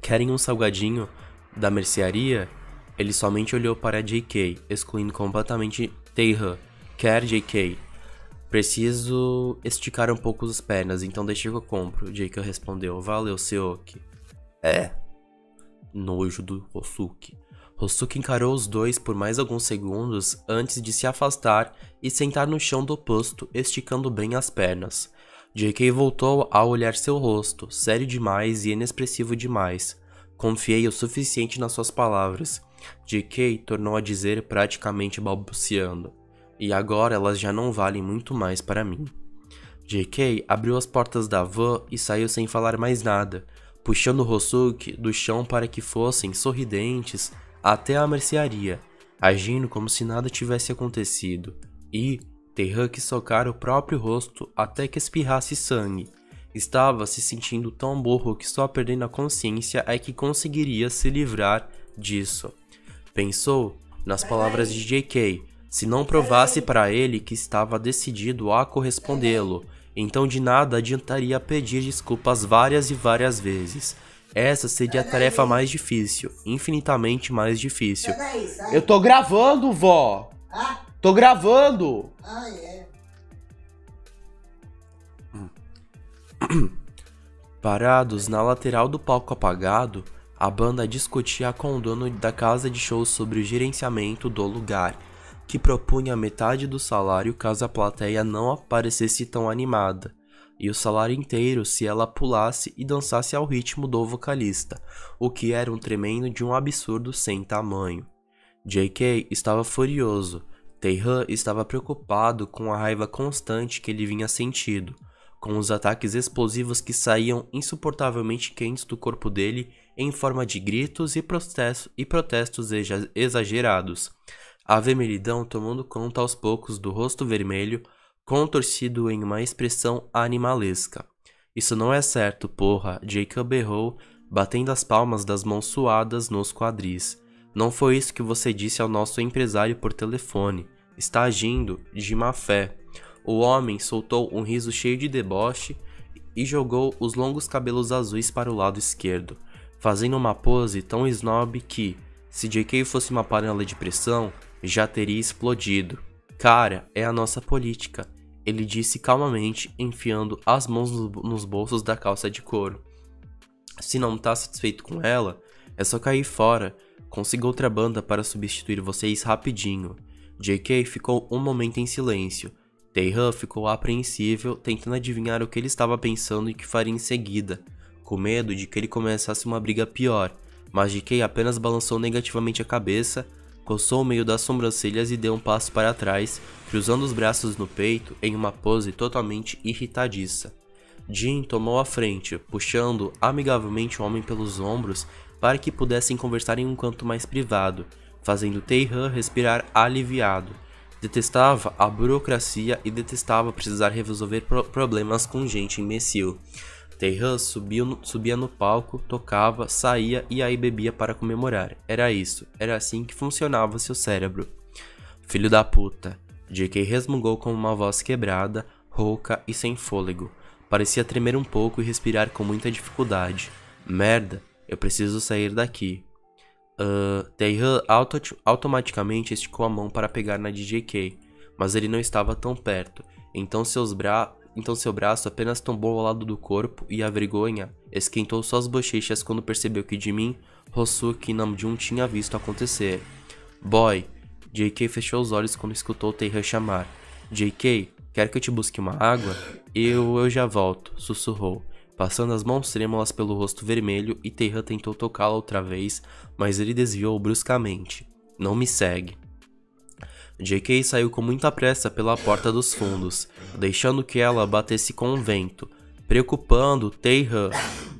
Querem um salgadinho da mercearia? Ele somente olhou para JK, excluindo completamente Taehan. Quer, JK? Preciso esticar um pouco as pernas, então deixa que eu compro. JK respondeu. Valeu, Seoki. Nojo do Hosoki. Hosoki encarou os dois por mais alguns segundos antes de se afastar e sentar no chão do posto, esticando bem as pernas. JK voltou a olhar seu rosto, sério demais e inexpressivo demais. Confiei o suficiente nas suas palavras. JK tornou a dizer praticamente balbuciando. E agora elas já não valem muito mais para mim. JK abriu as portas da van e saiu sem falar mais nada, puxando Hosoki do chão para que fossem sorridentes até a mercearia, agindo como se nada tivesse acontecido, e Taehan quis socar o próprio rosto até que espirrasse sangue. Estava se sentindo tão burro que só perdendo a consciência é que conseguiria se livrar disso. Pensou nas palavras de JK, se não provasse para ele que estava decidido a correspondê-lo, então de nada adiantaria pedir desculpas várias e várias vezes. Essa seria a tarefa mais difícil, infinitamente mais difícil. Eu tô gravando, vó! Tô gravando! Parados na lateral do palco apagado, a banda discutia com o dono da casa de shows sobre o gerenciamento do lugar, que propunha metade do salário caso a plateia não aparecesse tão animada, e o salário inteiro se ela pulasse e dançasse ao ritmo do vocalista, o que era um tremendo de um absurdo sem tamanho. JK estava furioso, Taehan estava preocupado com a raiva constante que ele vinha sentindo, com os ataques explosivos que saíam insuportavelmente quentes do corpo dele em forma de gritos e protestos exagerados. A vermelhidão tomando conta aos poucos do rosto vermelho, contorcido em uma expressão animalesca. Isso não é certo, porra, Jacob berrou, batendo as palmas das mãos suadas nos quadris. Não foi isso que você disse ao nosso empresário por telefone. Está agindo de má fé. O homem soltou um riso cheio de deboche e jogou os longos cabelos azuis para o lado esquerdo, fazendo uma pose tão snob que, se JK fosse uma panela de pressão, já teria explodido. Cara, é a nossa política, ele disse calmamente, enfiando as mãos nos bolsos da calça de couro. Se não tá satisfeito com ela, é só cair fora. Consiga outra banda para substituir vocês rapidinho. JK ficou um momento em silêncio. Taehan ficou apreensível, tentando adivinhar o que ele estava pensando e que faria em seguida, com medo de que ele começasse uma briga pior, mas JK apenas balançou negativamente a cabeça, coçou o meio das sobrancelhas e deu um passo para trás, cruzando os braços no peito em uma pose totalmente irritadiça. Jin tomou a frente, puxando amigavelmente o homem pelos ombros para que pudessem conversar em um canto mais privado, fazendo Taehan respirar aliviado. Detestava a burocracia e detestava precisar resolver problemas com gente imbecil. Taehan subia no palco, tocava, saía e aí bebia para comemorar. Era isso, era assim que funcionava seu cérebro. Filho da puta. JK resmungou com uma voz quebrada, rouca e sem fôlego. Parecia tremer um pouco e respirar com muita dificuldade. Merda, eu preciso sair daqui. Taehan automaticamente esticou a mão para pegar na de JK, mas ele não estava tão perto, então seu braço apenas tombou ao lado do corpo e a vergonha esquentou suas bochechas quando percebeu que Jimin, Hosuki e Namjoon tinha visto acontecer. Boy, JK fechou os olhos quando escutou Taehan chamar. JK, quer que eu te busque uma água? Eu já volto, sussurrou, passando as mãos trêmulas pelo rosto vermelho e Taehan tentou tocá-la outra vez, mas ele desviou bruscamente. Não me segue. JK saiu com muita pressa pela porta dos fundos, deixando que ela batesse com o vento, preocupando Taehan.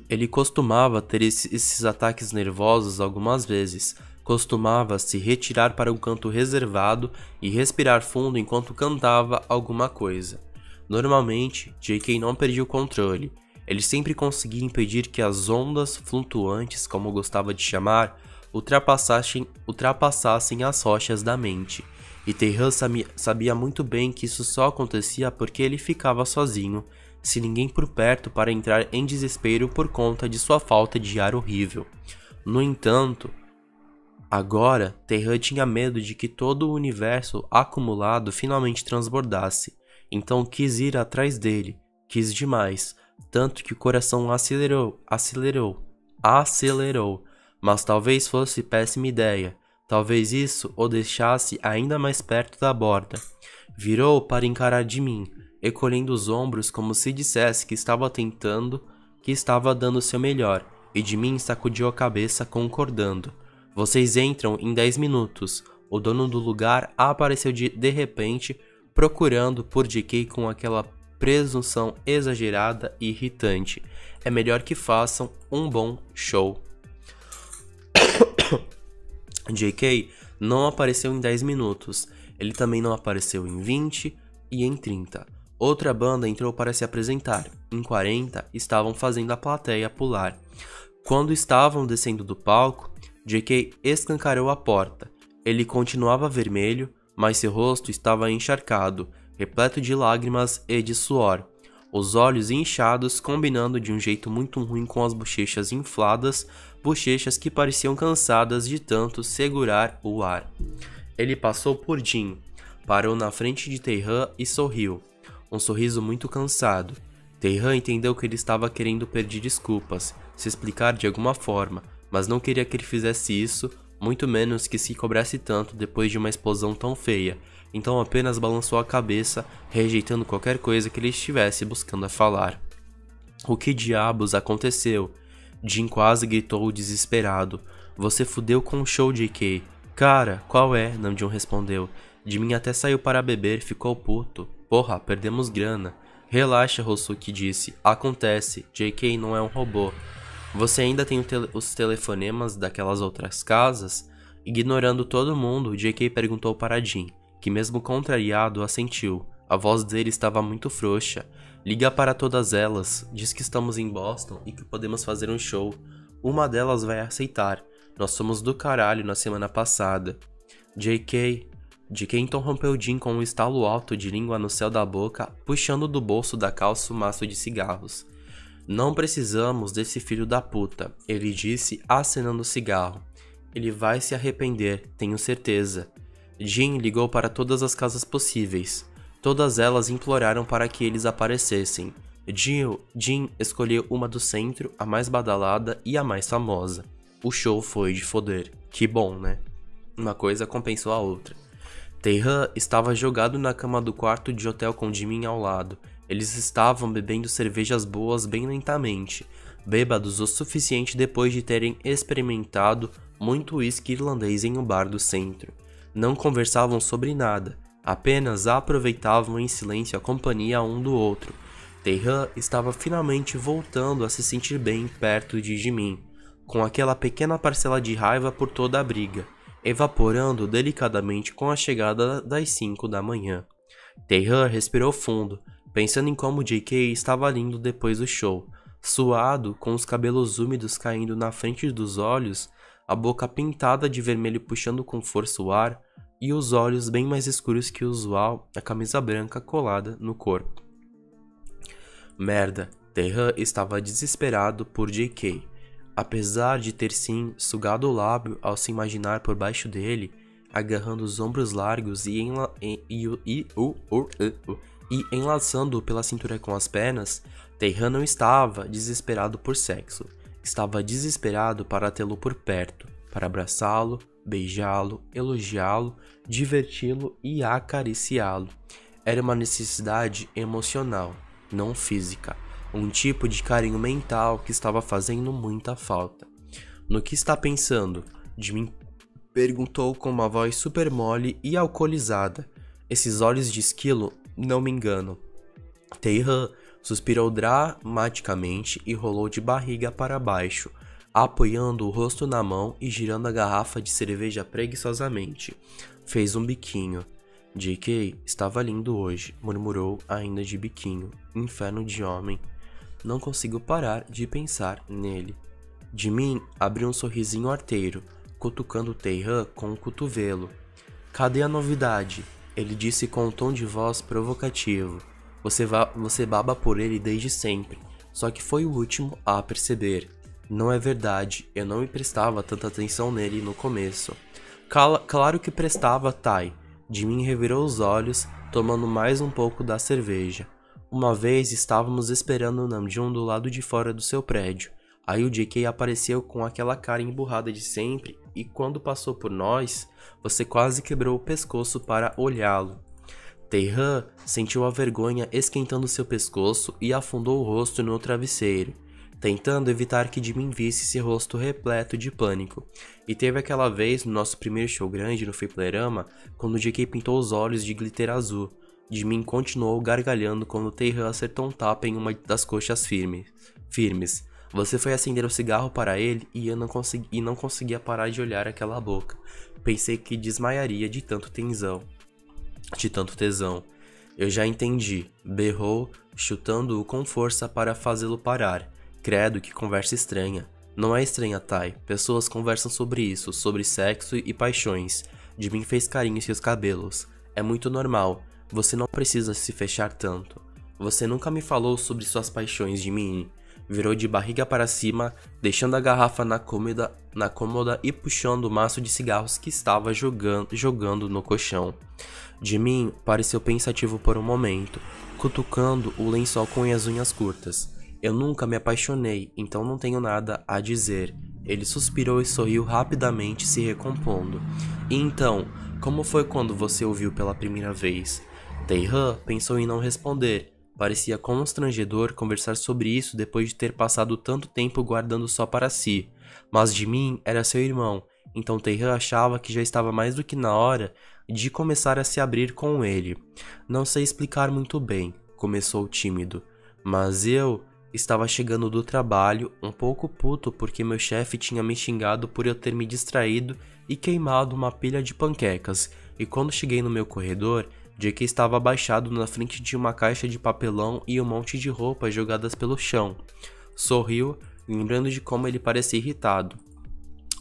Ele costumava ter esses ataques nervosos algumas vezes, costumava se retirar para um canto reservado e respirar fundo enquanto cantava alguma coisa. Normalmente, JK não perdia o controle. Ele sempre conseguia impedir que as ondas flutuantes, como gostava de chamar, ultrapassassem as rochas da mente. E Taehan sabia muito bem que isso só acontecia porque ele ficava sozinho, sem ninguém por perto para entrar em desespero por conta de sua falta de ar horrível. No entanto, agora Taehan tinha medo de que todo o universo acumulado finalmente transbordasse, então quis ir atrás dele, quis demais, tanto que o coração acelerou, mas talvez fosse péssima ideia. Talvez isso o deixasse ainda mais perto da borda. Virou para encarar Jimin, encolhendo os ombros como se dissesse que estava dando seu melhor, e Jimin sacudiu a cabeça concordando. Vocês entram em 10 minutos. O dono do lugar apareceu de repente, procurando por JK com aquela presunção exagerada e irritante. É melhor que façam um bom show. JK não apareceu em 10 minutos, ele também não apareceu em 20 e em 30. Outra banda entrou para se apresentar, em 40 estavam fazendo a plateia pular. Quando estavam descendo do palco, JK escancarou a porta. Ele continuava vermelho, mas seu rosto estava encharcado, repleto de lágrimas e de suor. Os olhos inchados combinando de um jeito muito ruim com as bochechas infladas, bochechas que pareciam cansadas de tanto segurar o ar. Ele passou por Jin, parou na frente de Taehan e sorriu. Um sorriso muito cansado. Taehan entendeu que ele estava querendo pedir desculpas, se explicar de alguma forma, mas não queria que ele fizesse isso, muito menos que se cobrasse tanto depois de uma explosão tão feia. Então apenas balançou a cabeça, rejeitando qualquer coisa que ele estivesse buscando a falar. O que diabos aconteceu? Jin quase gritou desesperado. Você fudeu com o show, JK. Cara, qual é? Namjoon respondeu. Jimin até saiu para beber, ficou puto. Porra, perdemos grana. Relaxa, Hosuki disse. Acontece, JK não é um robô. Você ainda tem os telefonemas daquelas outras casas? Ignorando todo mundo, JK perguntou para Jin, que mesmo contrariado assentiu. A voz dele estava muito frouxa. Liga para todas elas, diz que estamos em Boston e que podemos fazer um show. Uma delas vai aceitar. Nós somos do caralho na semana passada. JK interrompeu Jin com um estalo alto de língua no céu da boca, puxando do bolso da calça o maço de cigarros. Não precisamos desse filho da puta, ele disse acenando o cigarro. Ele vai se arrepender, tenho certeza. Jin ligou para todas as casas possíveis. Todas elas imploraram para que eles aparecessem. Jin escolheu uma do centro, a mais badalada e a mais famosa. O show foi de foder. Que bom, né? Uma coisa compensou a outra. Taehan estava jogado na cama do quarto de hotel com Jimin ao lado. Eles estavam bebendo cervejas boas bem lentamente. bêbados o suficiente depois de terem experimentado muito uísque irlandês em um bar do centro. Não conversavam sobre nada, apenas aproveitavam em silêncio a companhia um do outro. Tae-han estava finalmente voltando a se sentir bem perto de Jimin, com aquela pequena parcela de raiva por toda a briga, evaporando delicadamente com a chegada das 5 da manhã. Tae-han respirou fundo, pensando em como JK estava lindo depois do show, suado, com os cabelos úmidos caindo na frente dos olhos, a boca pintada de vermelho puxando com força o ar, e os olhos bem mais escuros que o usual, a camisa branca colada no corpo. Merda, Tae-han estava desesperado por JK. Apesar de ter sim sugado o lábio ao se imaginar por baixo dele, agarrando os ombros largos e enlaçando-o pela cintura com as pernas, Tae-han não estava desesperado por sexo. Estava desesperado para tê-lo por perto, para abraçá-lo, beijá-lo, elogiá-lo, diverti-lo e acariciá-lo. Era uma necessidade emocional, não física. Um tipo de carinho mental que estava fazendo muita falta. No que está pensando? Jimin perguntou com uma voz super mole e alcoolizada. Esses olhos de esquilo não me enganam. Tae-han suspirou dramaticamente e rolou de barriga para baixo, apoiando o rosto na mão e girando a garrafa de cerveja preguiçosamente. Fez um biquinho. JK estava lindo hoje, murmurou ainda de biquinho. Inferno de homem. Não consigo parar de pensar nele. Jimin abriu um sorrisinho arteiro, cutucando Tae-han com o cotovelo. Cadê a novidade? Ele disse com um tom de voz provocativo. Você baba por ele desde sempre, só que foi o último a perceber. Não é verdade, eu não me prestava tanta atenção nele no começo. Claro que prestava, Tai. Jimin revirou os olhos, tomando mais um pouco da cerveja. Uma vez estávamos esperando o Namjoon do lado de fora do seu prédio. Aí o JK apareceu com aquela cara emburrada de sempre e quando passou por nós, você quase quebrou o pescoço para olhá-lo. Tae-han sentiu a vergonha esquentando seu pescoço e afundou o rosto no travesseiro, tentando evitar que Jimin visse seu rosto repleto de pânico. E teve aquela vez no nosso primeiro show grande no Fliperama, quando o JK pintou os olhos de glitter azul. Jimin continuou gargalhando quando Tae-han acertou um tapa em uma das coxas firmes. Você foi acender o cigarro para ele e eu não conseguia parar de olhar aquela boca. Pensei que desmaiaria de tanto tesão. Eu já entendi, berrou, chutando-o com força para fazê-lo parar. Credo, que conversa estranha. Não é estranha, Tai. Pessoas conversam sobre isso, sobre sexo e paixões. Jimin fez carinho em seus cabelos. É muito normal. Você não precisa se fechar tanto. Você nunca me falou sobre suas paixões, Jimin. Virou de barriga para cima, deixando a garrafa na cômoda e puxando o maço de cigarros que estava jogando no colchão. Jimin pareceu pensativo por um momento, cutucando o lençol com as unhas curtas. Eu nunca me apaixonei, então não tenho nada a dizer. Ele suspirou e sorriu rapidamente, se recompondo. E então, como foi quando você ouviu pela primeira vez? Tae-han pensou em não responder. Parecia constrangedor conversar sobre isso depois de ter passado tanto tempo guardando só para si. Mas Jimin era seu irmão, então Tae-han achava que já estava mais do que na hora de começar a se abrir com ele. Não sei explicar muito bem, começou tímido, mas eu estava chegando do trabalho, um pouco puto porque meu chefe tinha me xingado por eu ter me distraído e queimado uma pilha de panquecas, e quando cheguei no meu corredor, JK estava abaixado na frente de uma caixa de papelão e um monte de roupas jogadas pelo chão. Sorriu, lembrando de como ele parecia irritado.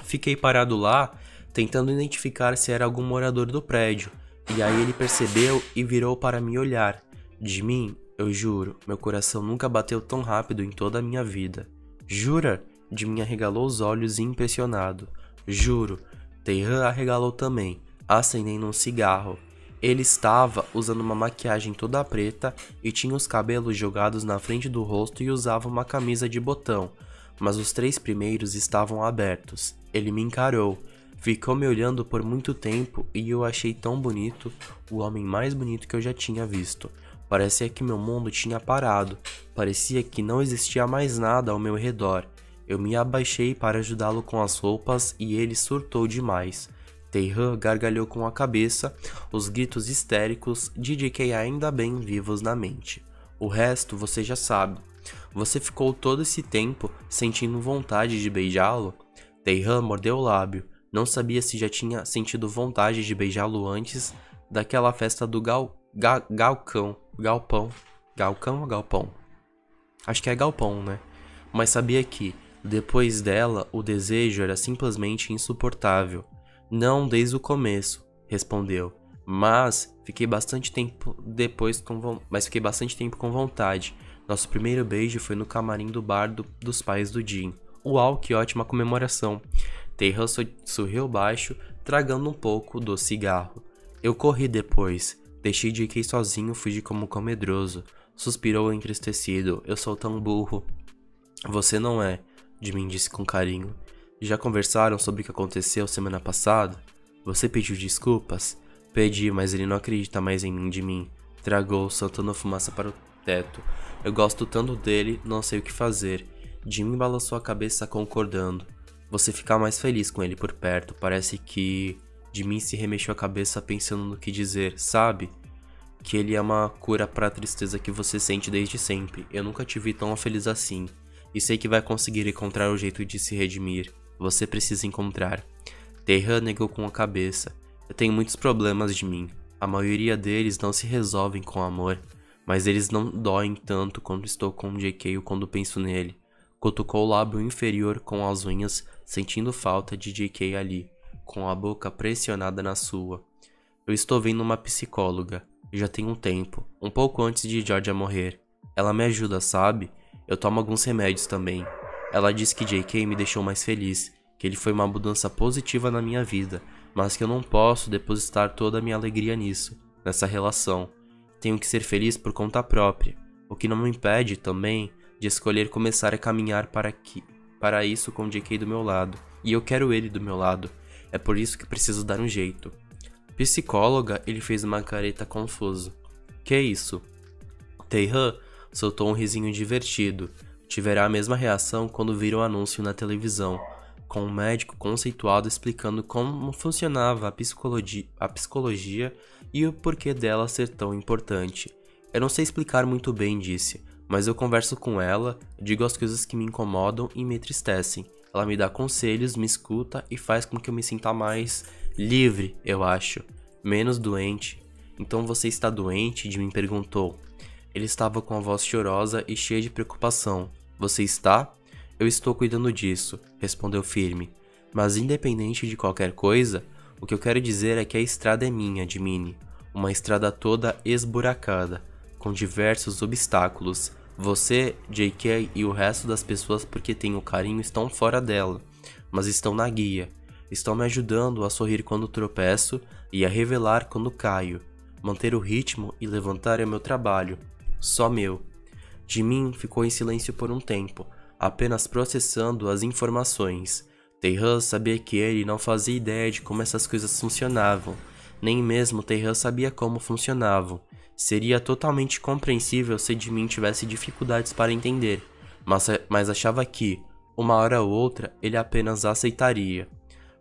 Fiquei parado lá, tentando identificar se era algum morador do prédio, e aí ele percebeu e virou para me olhar. Jimin, eu juro, meu coração nunca bateu tão rápido em toda a minha vida. Jura? Jimin arregalou os olhos impressionado. Juro. Tae-han arregalou também, acendendo um cigarro. Ele estava usando uma maquiagem toda preta e tinha os cabelos jogados na frente do rosto e usava uma camisa de botão, mas os 3 primeiros estavam abertos. Ele me encarou, ficou me olhando por muito tempo e eu achei tão bonito, o homem mais bonito que eu já tinha visto. Parecia que meu mundo tinha parado. Parecia que não existia mais nada ao meu redor. Eu me abaixei para ajudá-lo com as roupas e ele surtou demais. Taehan gargalhou com a cabeça, os gritos histéricos de JK ainda bem vivos na mente. O resto você já sabe. Você ficou todo esse tempo sentindo vontade de beijá-lo? Taehan mordeu o lábio. Não sabia se já tinha sentido vontade de beijá-lo antes daquela festa do galpão. Galpão ou galpão? Acho que é galpão, né? Mas sabia que, depois dela, o desejo era simplesmente insuportável. Não desde o começo, respondeu. Mas fiquei bastante tempo com vontade. Nosso primeiro beijo foi no camarim do bar dos pais do Jin. Uau, que ótima comemoração. Taehan sorriu baixo, tragando um pouco do cigarro. Eu corri depois. Deixei JK sozinho, fugi como um medroso. Suspirou entristecido. Eu sou tão burro. Você não é, Jimin disse com carinho. Já conversaram sobre o que aconteceu semana passada? Você pediu desculpas? Pedi, mas ele não acredita mais em mim, Jimin. Tragou, soltando fumaça para o teto. Eu gosto tanto dele, não sei o que fazer. Jimin balançou a cabeça concordando. Você fica mais feliz com ele por perto. Parece que... Jimin se remexeu a cabeça pensando no que dizer, sabe? Que ele é uma cura para a tristeza que você sente desde sempre. Eu nunca te vi tão feliz assim. E sei que vai conseguir encontrar o jeito de se redimir. Você precisa encontrar. Taehan negou com a cabeça. Eu tenho muitos problemas de mim. A maioria deles não se resolvem com amor. Mas eles não doem tanto quando estou com JK ou quando penso nele. Cutucou o lábio inferior com as unhas, sentindo falta de JK ali, com a boca pressionada na sua. Eu estou vendo uma psicóloga. Já tem um tempo, um pouco antes de Georgia morrer. Ela me ajuda, sabe? Eu tomo alguns remédios também. Ela diz que JK me deixou mais feliz, que ele foi uma mudança positiva na minha vida, mas que eu não posso depositar toda a minha alegria nisso, nessa relação. Tenho que ser feliz por conta própria, o que não me impede, também, de escolher começar a caminhar para isso com JK do meu lado. E eu quero ele do meu lado. É por isso que preciso dar um jeito. Psicóloga, ele fez uma careta confuso. Que isso? Taehan soltou um risinho divertido. Tiverá a mesma reação quando vir o anúncio na televisão, com um médico conceituado explicando como funcionava a psicologia e o porquê dela ser tão importante. Eu não sei explicar muito bem, disse, mas eu converso com ela, digo as coisas que me incomodam e me entristecem. Ela me dá conselhos, me escuta e faz com que eu me sinta mais livre, eu acho, menos doente. Então você está doente? Jimmy perguntou. Ele estava com a voz chorosa e cheia de preocupação. Você está? Eu estou cuidando disso, respondeu firme. Mas independente de qualquer coisa, o que eu quero dizer é que a estrada é minha, Jimmy. Uma estrada toda esburacada, com diversos obstáculos. Você, JK e o resto das pessoas porque têm o carinho estão fora dela, mas estão na guia. Estão me ajudando a sorrir quando tropeço e a revelar quando caio. Manter o ritmo e levantar é meu trabalho. Só meu. Jimin ficou em silêncio por um tempo, apenas processando as informações. Taehan sabia que ele não fazia ideia de como essas coisas funcionavam. Nem mesmo Taehan sabia como funcionavam. Seria totalmente compreensível se Jimin tivesse dificuldades para entender, mas achava que, uma hora ou outra, ele apenas aceitaria.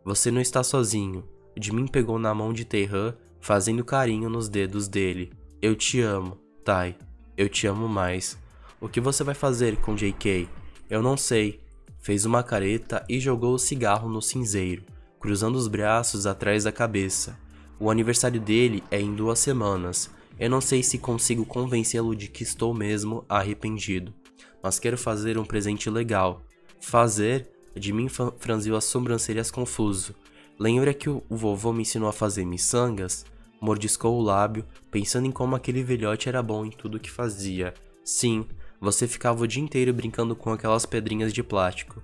Você não está sozinho. Jimin pegou na mão de Taehan, fazendo carinho nos dedos dele. Eu te amo, Tai. Eu te amo mais. O que você vai fazer com JK? Eu não sei. Fez uma careta e jogou o cigarro no cinzeiro, cruzando os braços atrás da cabeça. O aniversário dele é em 2 semanas. Eu não sei se consigo convencê-lo de que estou mesmo arrependido, mas quero fazer um presente legal. Fazer? Jimin franziu as sobrancelhas confuso. Lembra que o vovô me ensinou a fazer miçangas? Mordiscou o lábio, pensando em como aquele velhote era bom em tudo que fazia. Sim, você ficava o dia inteiro brincando com aquelas pedrinhas de plástico.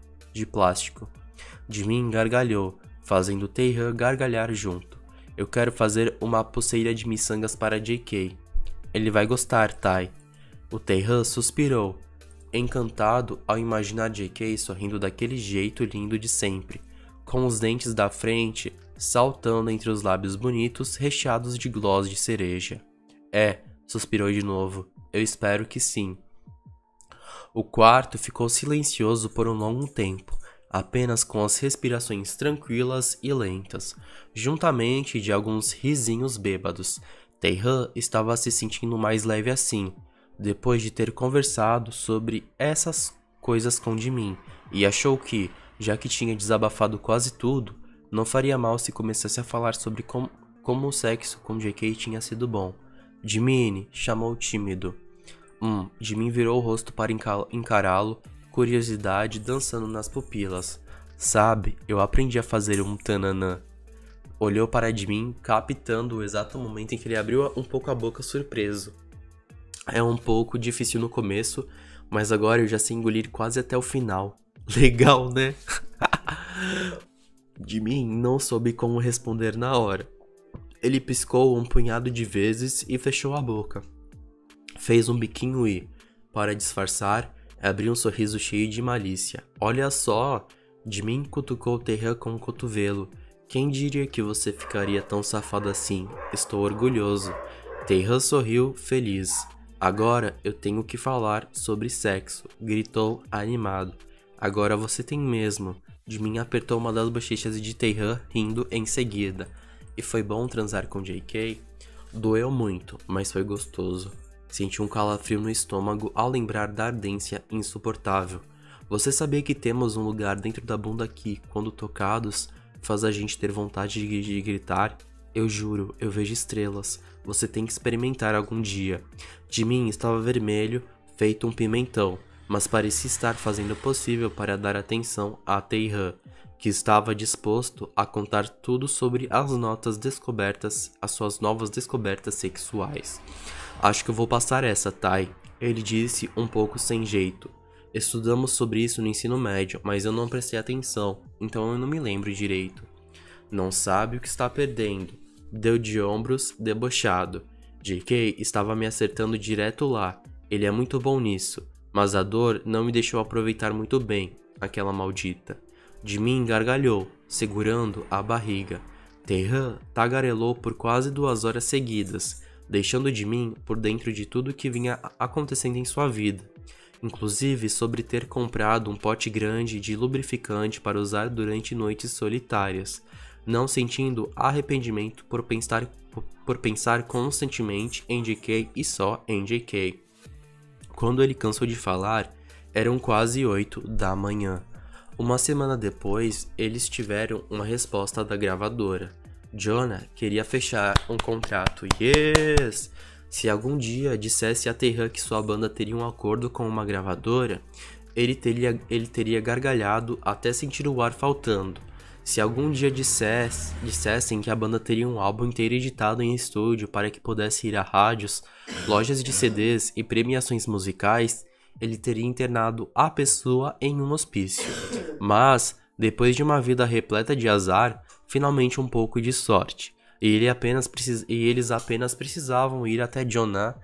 Jimin gargalhou, fazendo Taehan gargalhar junto. Eu quero fazer uma pulseira de miçangas para JK. Ele vai gostar, Tai. O Taehan suspirou, encantado ao imaginar JK sorrindo daquele jeito lindo de sempre, com os dentes da frente saltando entre os lábios bonitos recheados de gloss de cereja. Suspirou de novo. Eu espero que sim. O quarto ficou silencioso por um longo tempo, apenas com as respirações tranquilas e lentas, juntamente de alguns risinhos bêbados. Taehan estava se sentindo mais leve assim, depois de ter conversado sobre essas coisas com Jimin, e achou que, já que tinha desabafado quase tudo, não faria mal se começasse a falar sobre como o sexo com JK tinha sido bom. Jimin, chamou tímido. Jimin virou o rosto para encará-lo, curiosidade dançando nas pupilas. Sabe, eu aprendi a fazer um tananã. Olhou para Jimin, captando o exato momento em que ele abriu um pouco a boca surpreso. É um pouco difícil no começo, mas agora eu já sei engolir quase até o final. Legal, né? Jimin não soube como responder na hora. Ele piscou um punhado de vezes e fechou a boca. Fez um biquinho e, para disfarçar, abriu um sorriso cheio de malícia. Olha só! Jimin cutucou Taehan com o cotovelo. Quem diria que você ficaria tão safado assim? Estou orgulhoso. Taehan sorriu, feliz. Agora eu tenho que falar sobre sexo, gritou animado. Agora você tem mesmo. Jimin apertou uma das bochechas de Taehan, rindo em seguida. E foi bom transar com JK? Doeu muito, mas foi gostoso. Senti um calafrio no estômago ao lembrar da ardência insuportável. Você sabia que temos um lugar dentro da bunda que, quando tocados, faz a gente ter vontade de gritar? Eu juro, eu vejo estrelas. Você tem que experimentar algum dia. Jimin estava vermelho, feito um pimentão, mas parecia estar fazendo o possível para dar atenção a Taehan, que estava disposto a contar tudo sobre as suas novas descobertas sexuais. Acho que eu vou passar essa, Tai, ele disse um pouco sem jeito. Estudamos sobre isso no ensino médio, mas eu não prestei atenção, então eu não me lembro direito. Não sabe o que está perdendo. Deu de ombros, debochado. JK estava me acertando direto lá. Ele é muito bom nisso, mas a dor não me deixou aproveitar muito bem, aquela maldita. Jimin gargalhou, segurando a barriga. Taehan tagarelou por quase 2 horas seguidas, deixando Jimin por dentro de tudo que vinha acontecendo em sua vida, inclusive sobre ter comprado um pote grande de lubrificante para usar durante noites solitárias, não sentindo arrependimento por pensar constantemente em JK e só em JK. Quando ele cansou de falar, eram quase 8 da manhã. Uma semana depois, eles tiveram uma resposta da gravadora. Jonah queria fechar um contrato. Yes! Se algum dia dissesse a Taehan que sua banda teria um acordo com uma gravadora, ele teria gargalhado até sentir o ar faltando. Se algum dia dissessem que a banda teria um álbum inteiro editado em estúdio para que pudesse ir a rádios, lojas de CDs e premiações musicais, ele teria internado a pessoa em um hospício. Mas, depois de uma vida repleta de azar, finalmente um pouco de sorte. E eles apenas precisavam ir até Jonah,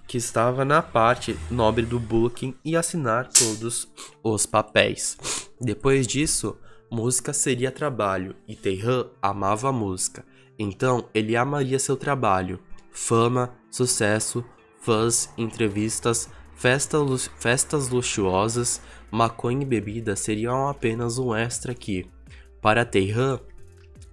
que estava na parte nobre do booking, e assinar todos os papéis. Depois disso, música seria trabalho, e Taehan amava a música. Então, ele amaria seu trabalho. Fama, sucesso, fãs, entrevistas, festas luxuosas, maconha e bebida seriam apenas um extra que, para Taehan,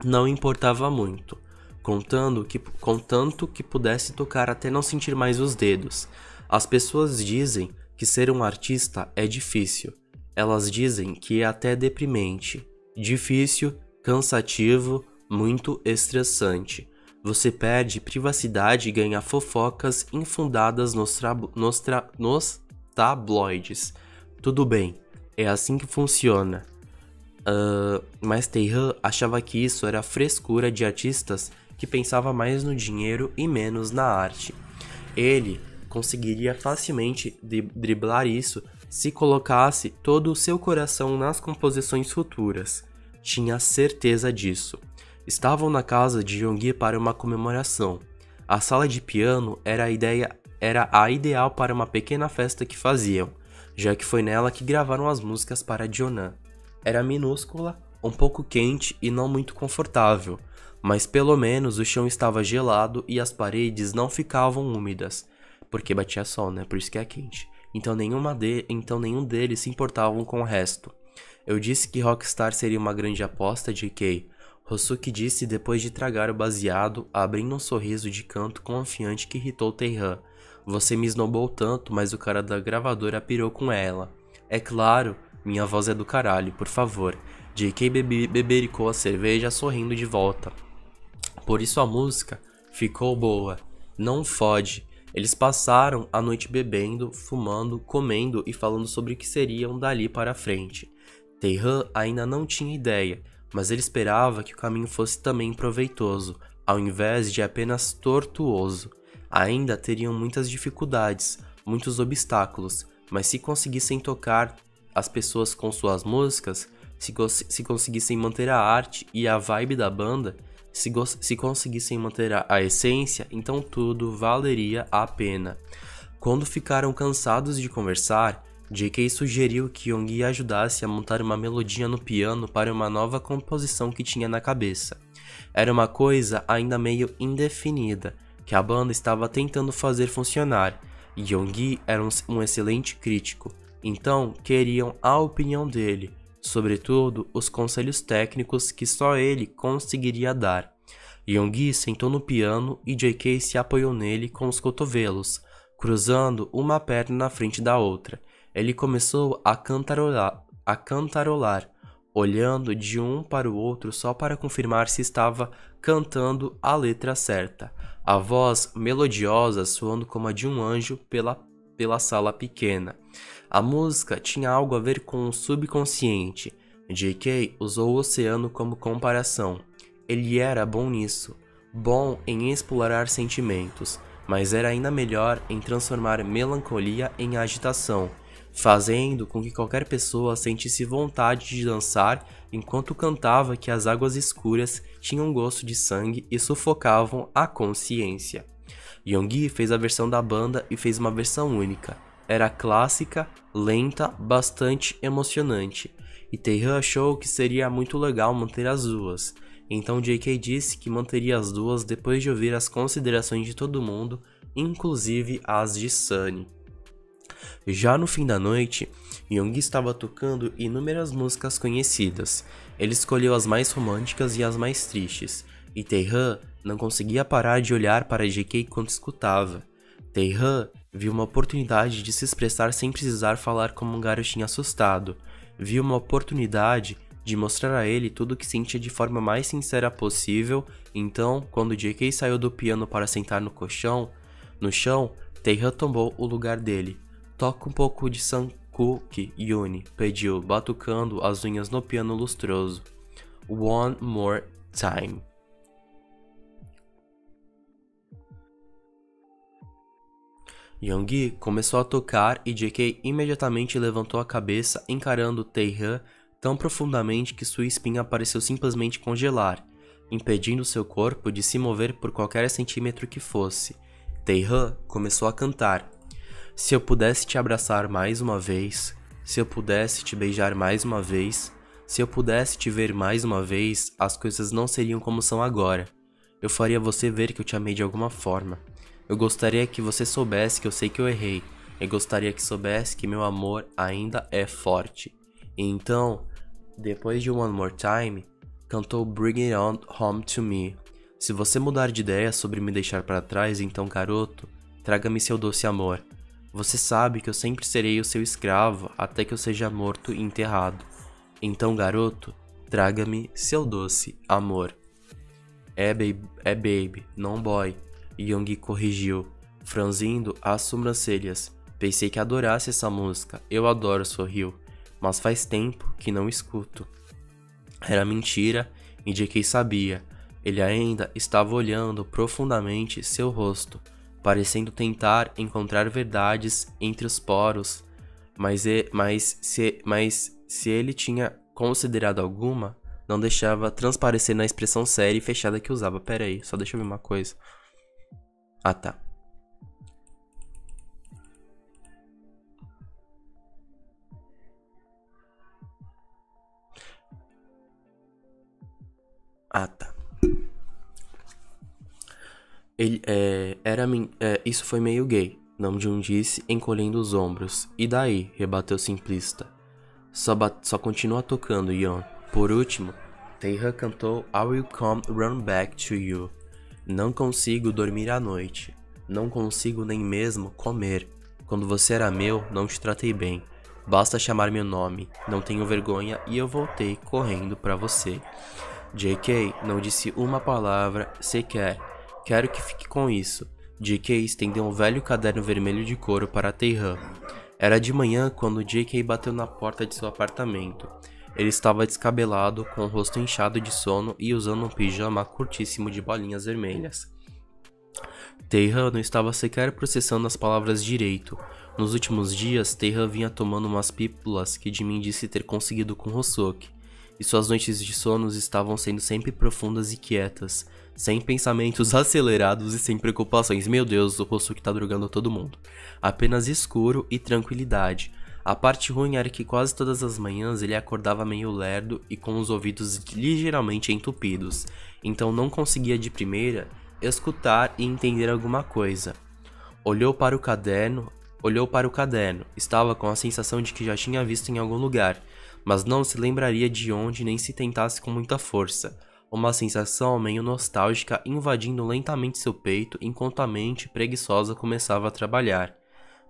não importava muito, contanto que pudesse tocar até não sentir mais os dedos. As pessoas dizem que ser um artista é difícil. Elas dizem que é até deprimente, difícil, cansativo, muito estressante. Você perde privacidade e ganha fofocas infundadas nos tabloides. Tudo bem, é assim que funciona. Mas Taehan achava que isso era frescura de artistas que pensava mais no dinheiro e menos na arte. Ele conseguiria facilmente driblar isso se colocasse todo o seu coração nas composições futuras. Tinha certeza disso. Estavam na casa de Yoongi para uma comemoração. A sala de piano era a ideal para uma pequena festa que faziam, já que foi nela que gravaram as músicas para Jonah. Era minúscula, um pouco quente e não muito confortável, Mas pelo menos o chão estava gelado e as paredes não ficavam úmidas, porque batia sol, né? Por isso que é quente. Então nenhum deles se importavam com o resto. Eu disse que Rockstar seria uma grande aposta, JK. Hosuki disse depois de tragar o baseado, abrindo um sorriso de canto confiante que irritou Teihan. Você me esnobou tanto, mas o cara da gravadora pirou com ela. É claro, minha voz é do caralho, por favor. JK bebericou a cerveja sorrindo de volta. Por isso a música ficou boa. Não fode. Eles passaram a noite bebendo, fumando, comendo e falando sobre o que seriam dali para frente. Teihan ainda não tinha ideia, mas ele esperava que o caminho fosse também proveitoso, ao invés de apenas tortuoso. Ainda teriam muitas dificuldades, muitos obstáculos, mas se conseguissem tocar as pessoas com suas músicas, se conseguissem manter a arte e a vibe da banda, se conseguissem manter a essência, então tudo valeria a pena. Quando ficaram cansados de conversar, JK sugeriu que Yoongi ajudasse a montar uma melodia no piano para uma nova composição que tinha na cabeça. Era uma coisa ainda meio indefinida, que a banda estava tentando fazer funcionar, e Yoongi era um excelente crítico, então queriam a opinião dele, sobretudo os conselhos técnicos que só ele conseguiria dar. Yoongi sentou no piano e JK se apoiou nele com os cotovelos, cruzando uma perna na frente da outra. Ele começou a cantarolar, olhando de um para o outro só para confirmar se estava cantando a letra certa. A voz melodiosa soando como a de um anjo pela sala pequena. A música tinha algo a ver com o subconsciente. JK usou o oceano como comparação. Ele era bom nisso, bom em explorar sentimentos, mas era ainda melhor em transformar melancolia em agitação, fazendo com que qualquer pessoa sentisse vontade de dançar enquanto cantava que as águas escuras tinham gosto de sangue e sufocavam a consciência. Yoongi fez a versão da banda e fez uma versão única. Era clássica, lenta, bastante emocionante, e Taehan achou que seria muito legal manter as duas. Então JK disse que manteria as duas depois de ouvir as considerações de todo mundo, inclusive as de Sunny. Já no fim da noite, Yoongi estava tocando inúmeras músicas conhecidas. Ele escolheu as mais românticas e as mais tristes, e Taehan não conseguia parar de olhar para JK enquanto escutava. Taehan viu uma oportunidade de se expressar sem precisar falar como um garotinho assustado. Viu uma oportunidade de mostrar a ele tudo o que sentia de forma mais sincera possível. Então, quando JK saiu do piano para sentar no chão, Taehan tomou o lugar dele. Toca um pouco de Sankook, Yuni, pediu, batucando as unhas no piano lustroso. One more time. Yoongi começou a tocar e JK imediatamente levantou a cabeça, encarando Taehan tão profundamente que sua espinha pareceu simplesmente congelar, impedindo seu corpo de se mover por qualquer centímetro que fosse. Taehan começou a cantar. Se eu pudesse te abraçar mais uma vez, se eu pudesse te beijar mais uma vez, se eu pudesse te ver mais uma vez, as coisas não seriam como são agora. Eu faria você ver que eu te amei de alguma forma. Eu gostaria que você soubesse que eu sei que eu errei. Eu gostaria que soubesse que meu amor ainda é forte. E então, depois de One More Time, cantou Bring It On Home To Me. Se você mudar de ideia sobre me deixar para trás, então, garoto, traga-me seu doce amor. Você sabe que eu sempre serei o seu escravo até que eu seja morto e enterrado. Então, garoto, traga-me seu doce amor. É baby, não boy. Yoongi corrigiu, franzindo as sobrancelhas. Pensei que adorasse essa música. Eu adoro, sorriu. Mas faz tempo que não escuto. Era mentira e JK sabia. Ele ainda estava olhando profundamente seu rosto, parecendo tentar encontrar verdades entre os poros. Mas se ele tinha considerado alguma, não deixava transparecer na expressão séria e fechada que usava. Pera aí, só deixa eu ver uma coisa. Ah, tá. Ah, tá. Isso foi meio gay, Namjoon disse, encolhendo os ombros. E daí? Rebateu o simplista. Só continua tocando, Yeon. Por último, Taeha cantou I Will Come Run Back to You. Não consigo dormir à noite. Não consigo nem mesmo comer. Quando você era meu, não te tratei bem. Basta chamar meu nome. Não tenho vergonha e eu voltei correndo pra você. JK não disse uma palavra sequer. Quero que fique com isso. JK estendeu um velho caderno vermelho de couro para Taeha. Era de manhã quando JK bateu na porta de seu apartamento. Ele estava descabelado, com o rosto inchado de sono e usando um pijama curtíssimo de bolinhas vermelhas. Taeha não estava sequer processando as palavras direito. Nos últimos dias, Taeha vinha tomando umas pílulas que Jimin disse ter conseguido com Hoseok, e suas noites de sonos estavam sendo sempre profundas e quietas, sem pensamentos acelerados e sem preocupações. Meu Deus, o Hoseok tá drogando todo mundo. Apenas escuro e tranquilidade. A parte ruim era que quase todas as manhãs ele acordava meio lerdo e com os ouvidos ligeiramente entupidos, então não conseguia de primeira escutar e entender alguma coisa. Olhou para o caderno, estava com a sensação de que já tinha visto em algum lugar, mas não se lembraria de onde nem se tentasse com muita força. Uma sensação meio nostálgica invadindo lentamente seu peito enquanto a mente preguiçosa começava a trabalhar.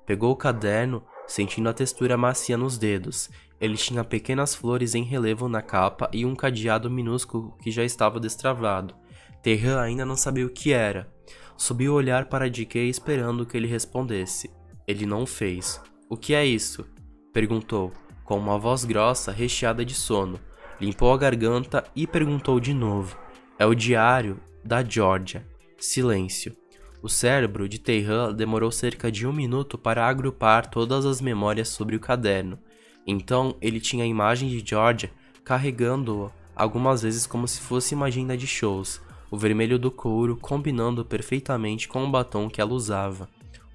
Pegou o caderno, sentindo a textura macia nos dedos. Ele tinha pequenas flores em relevo na capa e um cadeado minúsculo que já estava destravado. Taeha ainda não sabia o que era. Subiu o olhar para JK esperando que ele respondesse. Ele não fez. O que é isso? Perguntou, com uma voz grossa recheada de sono. Limpou a garganta e perguntou de novo. É o diário da Georgia. Silêncio. O cérebro de Taeha demorou cerca de 1 minuto para agrupar todas as memórias sobre o caderno. Então ele tinha a imagem de Georgia carregando-o algumas vezes como se fosse uma agenda de shows, o vermelho do couro combinando perfeitamente com o batom que ela usava.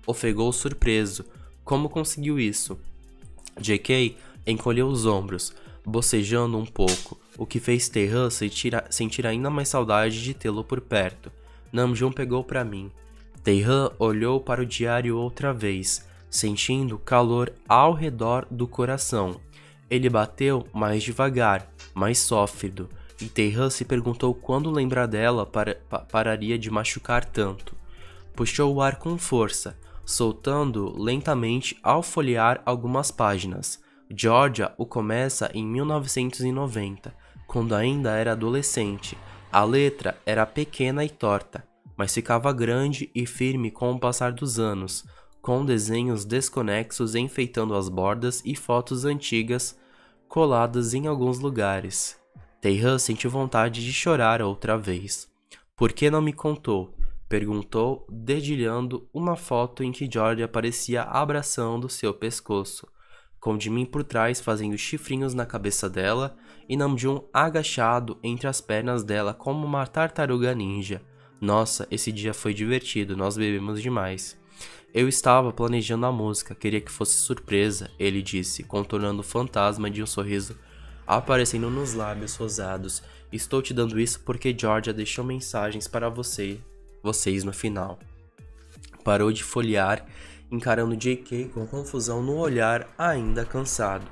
Ofegou surpreso. Como conseguiu isso? JK encolheu os ombros, bocejando um pouco, o que fez Taeha sentir ainda mais saudade de tê-lo por perto. Namjoon pegou pra mim. Taeha olhou para o diário outra vez, sentindo calor ao redor do coração. Ele bateu mais devagar, mais sófrido, e Taeha se perguntou quando lembrar dela pararia de machucar tanto. Puxou o ar com força, soltando lentamente ao folhear algumas páginas. Georgia o começa em 1990, quando ainda era adolescente. A letra era pequena e torta, mas ficava grande e firme com o passar dos anos, com desenhos desconexos enfeitando as bordas e fotos antigas coladas em alguns lugares. Taeha sentiu vontade de chorar outra vez. Por que não me contou? Perguntou, dedilhando uma foto em que Georgia aparecia abraçando seu pescoço, com Jimin por trás fazendo chifrinhos na cabeça dela e Namjoon agachado entre as pernas dela como uma tartaruga ninja. Nossa, esse dia foi divertido, nós bebemos demais. Eu estava planejando a música, queria que fosse surpresa, ele disse, contornando o fantasma de um sorriso aparecendo nos lábios rosados. Estou te dando isso porque Georgia deixou mensagens para vocês no final. Parou de folhear, encarando JK com confusão no olhar, ainda cansado.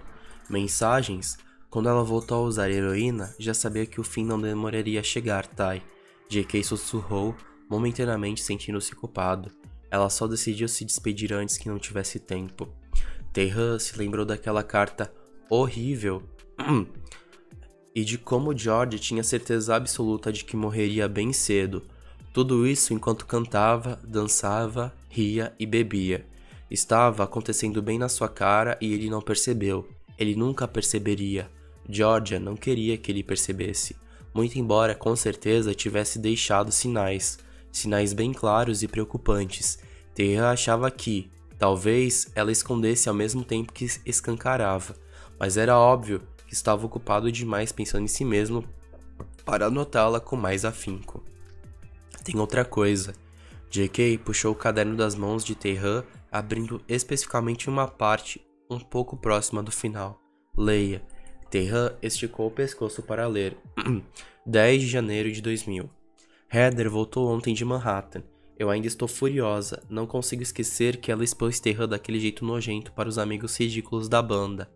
Mensagens? Quando ela voltou a usar heroína, já sabia que o fim não demoraria a chegar, Tai. JK sussurrou, momentaneamente sentindo-se culpado. Ela só decidiu se despedir antes que não tivesse tempo. Taeha se lembrou daquela carta horrível e de como George tinha certeza absoluta de que morreria bem cedo. Tudo isso enquanto cantava, dançava, ria e bebia. Estava acontecendo bem na sua cara e ele não percebeu. Ele nunca perceberia. Georgia não queria que ele percebesse, muito embora com certeza tivesse deixado sinais bem claros e preocupantes. Taeha achava que, talvez, ela escondesse ao mesmo tempo que escancarava, mas era óbvio que estava ocupado demais pensando em si mesmo para notá-la com mais afinco. Tem outra coisa. JK puxou o caderno das mãos de Taeha, abrindo especificamente uma parte um pouco próxima do final. Leia. Taeha esticou o pescoço para ler. 10 de janeiro de 2000. Heather voltou ontem de Manhattan. Eu ainda estou furiosa, não consigo esquecer que ela expôs Terra daquele jeito nojento para os amigos ridículos da banda.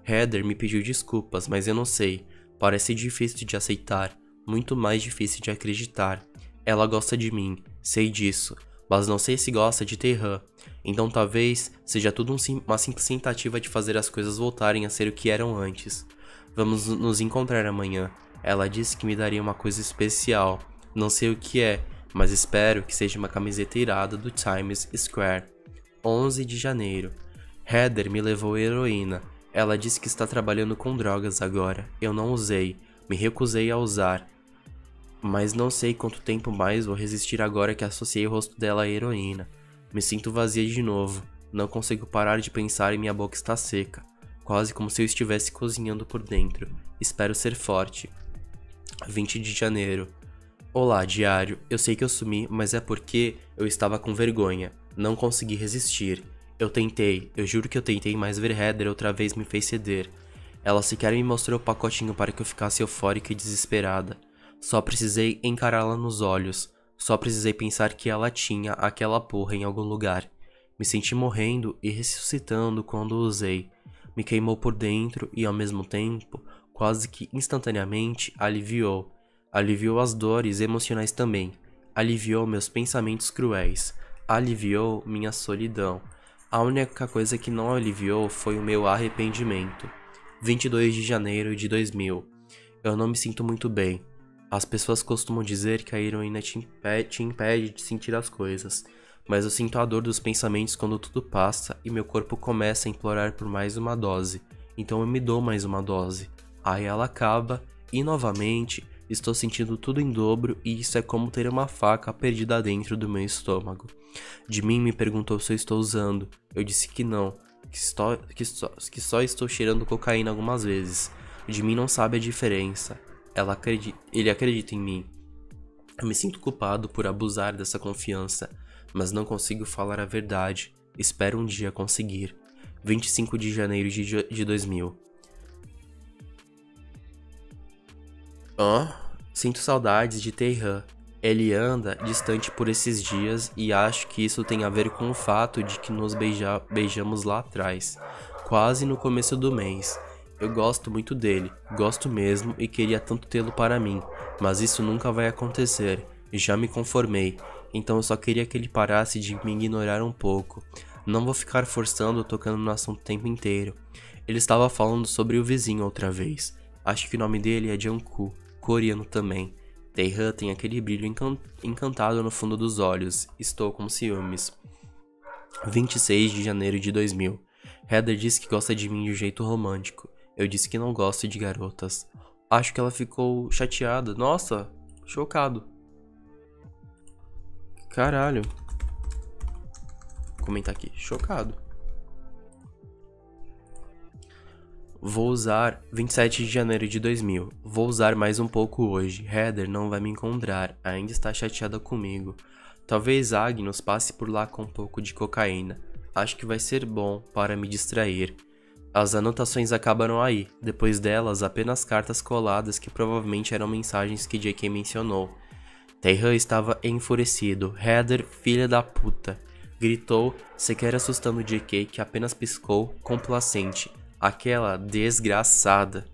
Heather me pediu desculpas, mas eu não sei, parece difícil de aceitar, muito mais difícil de acreditar. Ela gosta de mim, sei disso, mas não sei se gosta de Terra. Então talvez seja tudo uma simples tentativa de fazer as coisas voltarem a ser o que eram antes. Vamos nos encontrar amanhã. Ela disse que me daria uma coisa especial. Não sei o que é, mas espero que seja uma camiseta irada do Times Square. 11 de janeiro. Heather me levou heroína. Ela disse que está trabalhando com drogas agora. Eu não usei, me recusei a usar. Mas não sei quanto tempo mais vou resistir agora que associei o rosto dela à heroína. Me sinto vazia de novo. Não consigo parar de pensar e minha boca está seca. Quase como se eu estivesse cozinhando por dentro. Espero ser forte. 20 de janeiro. Olá, diário. Eu sei que eu sumi, mas é porque eu estava com vergonha. Não consegui resistir. Eu juro que eu tentei, mas ver Heather outra vez me fez ceder. Ela sequer me mostrou o pacotinho para que eu ficasse eufórica e desesperada. Só precisei encará-la nos olhos. Só precisei pensar que ela tinha aquela porra em algum lugar. Me senti morrendo e ressuscitando quando o usei. Me queimou por dentro e, ao mesmo tempo, quase que instantaneamente, aliviou. Aliviou as dores emocionais também. Aliviou meus pensamentos cruéis. Aliviou minha solidão. A única coisa que não aliviou foi o meu arrependimento. 22 de janeiro de 2000. Eu não me sinto muito bem. As pessoas costumam dizer que a heroína te impede de sentir as coisas, mas eu sinto a dor dos pensamentos quando tudo passa e meu corpo começa a implorar por mais uma dose, então eu me dou mais uma dose. Aí ela acaba e novamente estou sentindo tudo em dobro e isso é como ter uma faca perdida dentro do meu estômago. De mim me perguntou se eu estou usando, eu disse que não, que só estou cheirando cocaína algumas vezes. De mim não sabe a diferença. Ele acredita em mim. Eu me sinto culpado por abusar dessa confiança, mas não consigo falar a verdade. Espero um dia conseguir. 25 de janeiro de 2000. Sinto saudades de Terran. Ele anda distante por esses dias e acho que isso tem a ver com o fato de que nos beijamos lá atrás, quase no começo do mês. Eu gosto muito dele, gosto mesmo e queria tanto tê-lo para mim, mas isso nunca vai acontecer, já me conformei, então eu só queria que ele parasse de me ignorar um pouco. Não vou ficar forçando ou tocando no assunto o tempo inteiro. Ele estava falando sobre o vizinho outra vez, acho que o nome dele é Jungkook, coreano também. Taehan tem aquele brilho encantado no fundo dos olhos, estou com ciúmes. 26 de janeiro de 2000. Heather disse que gosta de mim de um jeito romântico. Eu disse que não gosto de garotas. Acho que ela ficou chateada. Nossa, chocado. Caralho. Vou comentar aqui. Chocado. Vou usar 27 de janeiro de 2000. Vou usar mais um pouco hoje. Heather não vai me encontrar. Ainda está chateada comigo. Talvez Agnes passe por lá com um pouco de cocaína. Acho que vai ser bom para me distrair. As anotações acabaram aí, depois delas apenas cartas coladas que provavelmente eram mensagens que JK mencionou. Taehan estava enfurecido. Heather, filha da puta, gritou, sequer assustando JK, que apenas piscou, complacente. Aquela desgraçada.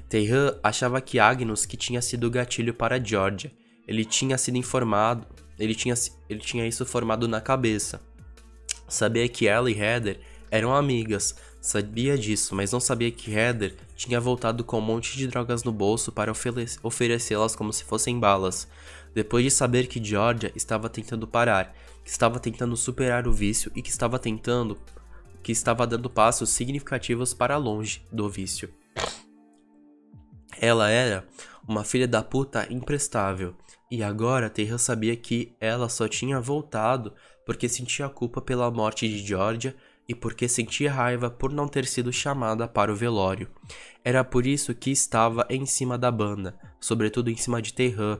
Taehan achava que Agnes que tinha sido o gatilho para Georgia. Ele tinha sido informado, ele tinha isso formado na cabeça. Sabia que ela e Heather eram amigas, sabia disso, mas não sabia que Heather tinha voltado com um monte de drogas no bolso para oferecê-las como se fossem balas. Depois de saber que Georgia estava tentando parar, que estava tentando superar o vício e que estava dando passos significativos para longe do vício. Ela era uma filha da puta imprestável, e agora Taehan sabia que ela só tinha voltado porque sentia culpa pela morte de Georgia e porque sentia raiva por não ter sido chamada para o velório. Era por isso que estava em cima da banda, sobretudo em cima de Taehan,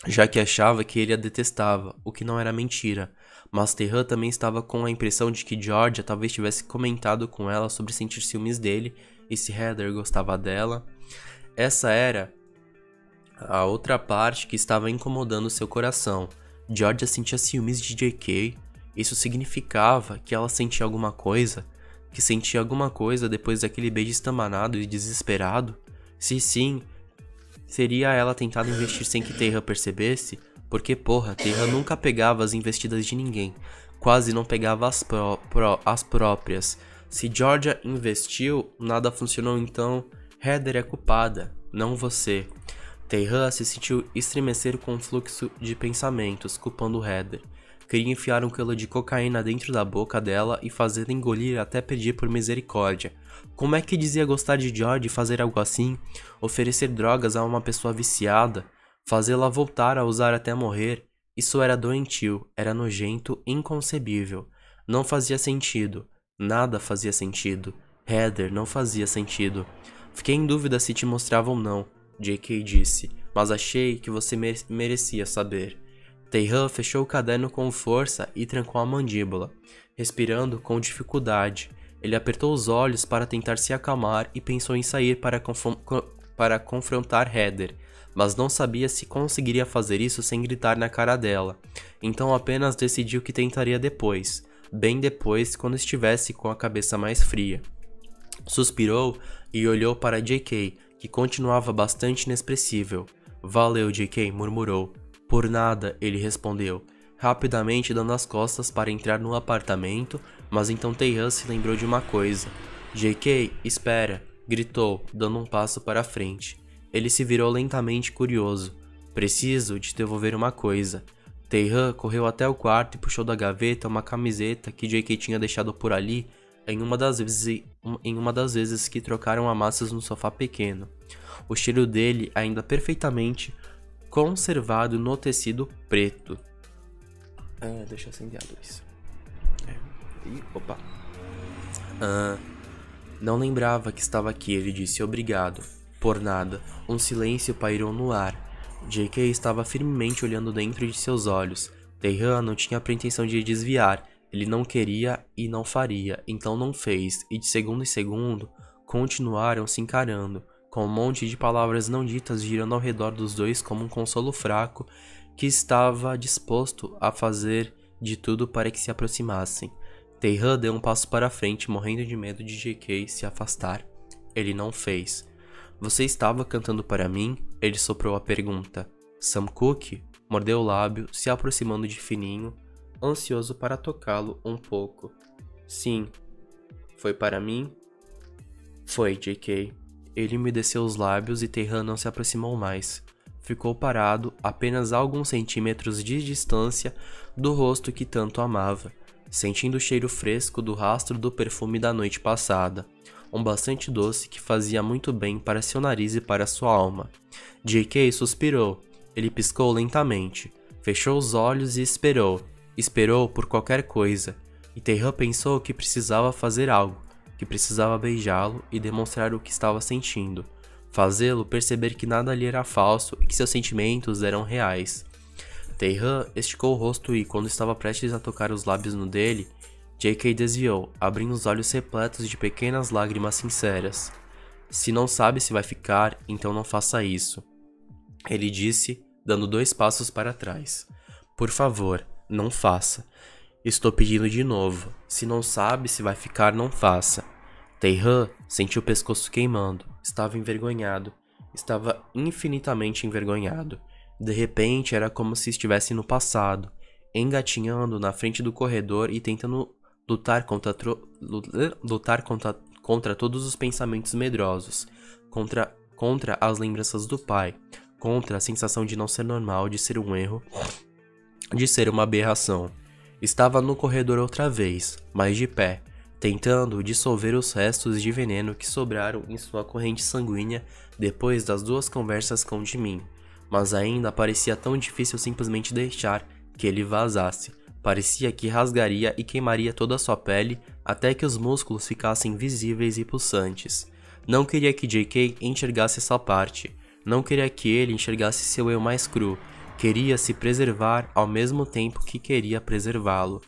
já que achava que ele a detestava, o que não era mentira. Mas Taehan também estava com a impressão de que Georgia talvez tivesse comentado com ela sobre sentir ciúmes dele e se Heather gostava dela. Essa era a outra parte que estava incomodando seu coração. Georgia sentia ciúmes de JK. Isso significava que ela sentia alguma coisa? Que sentia alguma coisa depois daquele beijo estamanado e desesperado? Se sim, seria ela tentado investir sem que Taeha percebesse? Porque porra, Taeha nunca pegava as investidas de ninguém. Quase não pegava as próprias. Se Georgia investiu, nada funcionou, então Heather é culpada, não você. Taeha se sentiu estremecer com um fluxo de pensamentos, culpando Heather. Queria enfiar um quilo de cocaína dentro da boca dela e fazê-la engolir até pedir por misericórdia. Como é que dizia gostar de George e fazer algo assim? Oferecer drogas a uma pessoa viciada? Fazê-la voltar a usar até morrer? Isso era doentio, era nojento, inconcebível. Não fazia sentido. Nada fazia sentido. Heather, não fazia sentido. Fiquei em dúvida se te mostrava ou não, JK disse, mas achei que você merecia saber. Taeha fechou o caderno com força e trancou a mandíbula, respirando com dificuldade. Ele apertou os olhos para tentar se acalmar e pensou em sair para confrontar Heather, mas não sabia se conseguiria fazer isso sem gritar na cara dela. Então apenas decidiu que tentaria depois, bem depois, quando estivesse com a cabeça mais fria. Suspirou e olhou para JK, que continuava bastante inexpressível. Valeu, JK, murmurou. Por nada, ele respondeu, rapidamente dando as costas para entrar no apartamento, mas então Taeha se lembrou de uma coisa. JK, espera, gritou, dando um passo para a frente. Ele se virou lentamente curioso. Preciso de devolver uma coisa. Taeha correu até o quarto e puxou da gaveta uma camiseta que JK tinha deixado por ali em uma das vezes que trocaram amassas no sofá pequeno. O cheiro dele ainda perfeitamente conservado no tecido preto. Deixa eu acender a luz. Opa. Não lembrava que estava aqui, ele disse obrigado. Por nada. Um silêncio pairou no ar. JK estava firmemente olhando dentro de seus olhos. Taeha não tinha a pretensão de desviar. Ele não queria e não faria, então não fez, e de segundo em segundo continuaram se encarando, com um monte de palavras não ditas girando ao redor dos dois como um consolo fraco que estava disposto a fazer de tudo para que se aproximassem. Taeha deu um passo para frente, morrendo de medo de JK se afastar. Ele não fez. Você estava cantando para mim? Ele soprou a pergunta. Sam Cooke mordeu o lábio, se aproximando de fininho, ansioso para tocá-lo um pouco. Sim. Foi para mim? Foi, JK. Ele umedeceu os lábios e Taeha não se aproximou mais. Ficou parado, apenas a alguns centímetros de distância do rosto que tanto amava, sentindo o cheiro fresco do rastro do perfume da noite passada. Um bastante doce que fazia muito bem para seu nariz e para sua alma. JK suspirou. Ele piscou lentamente. Fechou os olhos e esperou. Esperou por qualquer coisa. E Taeha pensou que precisava fazer algo. Que precisava beijá-lo e demonstrar o que estava sentindo. Fazê-lo perceber que nada ali era falso e que seus sentimentos eram reais. Taeha esticou o rosto e, quando estava prestes a tocar os lábios no dele, JK desviou, abrindo os olhos repletos de pequenas lágrimas sinceras. Se não sabe se vai ficar, então não faça isso. Ele disse, dando 2 passos para trás. Por favor, não faça. Estou pedindo de novo. Se não sabe se vai ficar, não faça. Taeha sentiu o pescoço queimando. Estava envergonhado. Estava infinitamente envergonhado. De repente, era como se estivesse no passado, engatinhando na frente do corredor e tentando lutar contra todos os pensamentos medrosos, contra as lembranças do pai, contra a sensação de não ser normal, de ser um erro, de ser uma aberração. Estava no corredor outra vez, mas de pé, tentando dissolver os restos de veneno que sobraram em sua corrente sanguínea depois das 2 conversas com Jimin. Mas ainda parecia tão difícil simplesmente deixar que ele vazasse. Parecia que rasgaria e queimaria toda a sua pele até que os músculos ficassem visíveis e pulsantes. Não queria que JK enxergasse essa parte. Não queria que ele enxergasse seu eu mais cru. Queria se preservar ao mesmo tempo que queria preservá-lo.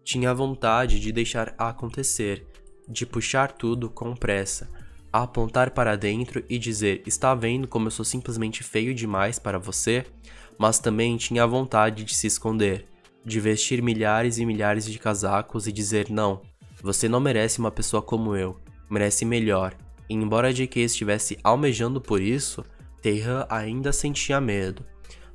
Tinha vontade de deixar acontecer, de puxar tudo com pressa, apontar para dentro e dizer: está vendo como eu sou simplesmente feio demais para você? mas também tinha a vontade de se esconder, de vestir milhares e milhares de casacos e dizer não, você não merece uma pessoa como eu, merece melhor. E embora JK estivesse almejando por isso, Taehan ainda sentia medo.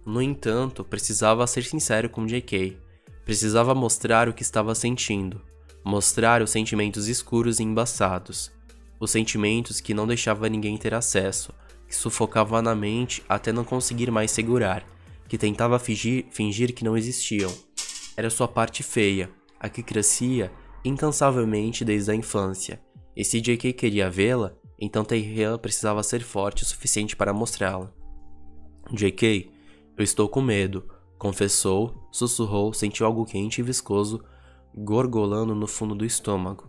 No entanto, precisava ser sincero com JK. Precisava mostrar o que estava sentindo. Mostrar os sentimentos escuros e embaçados. Os sentimentos que não deixava ninguém ter acesso, que sufocava na mente até não conseguir mais segurar, que tentava fingir que não existiam. Era sua parte feia, a que crescia incansavelmente desde a infância. E se JK queria vê-la, então Taehan precisava ser forte o suficiente para mostrá-la. JK, eu estou com medo, confessou, sussurrou, sentiu algo quente e viscoso gorgolando no fundo do estômago.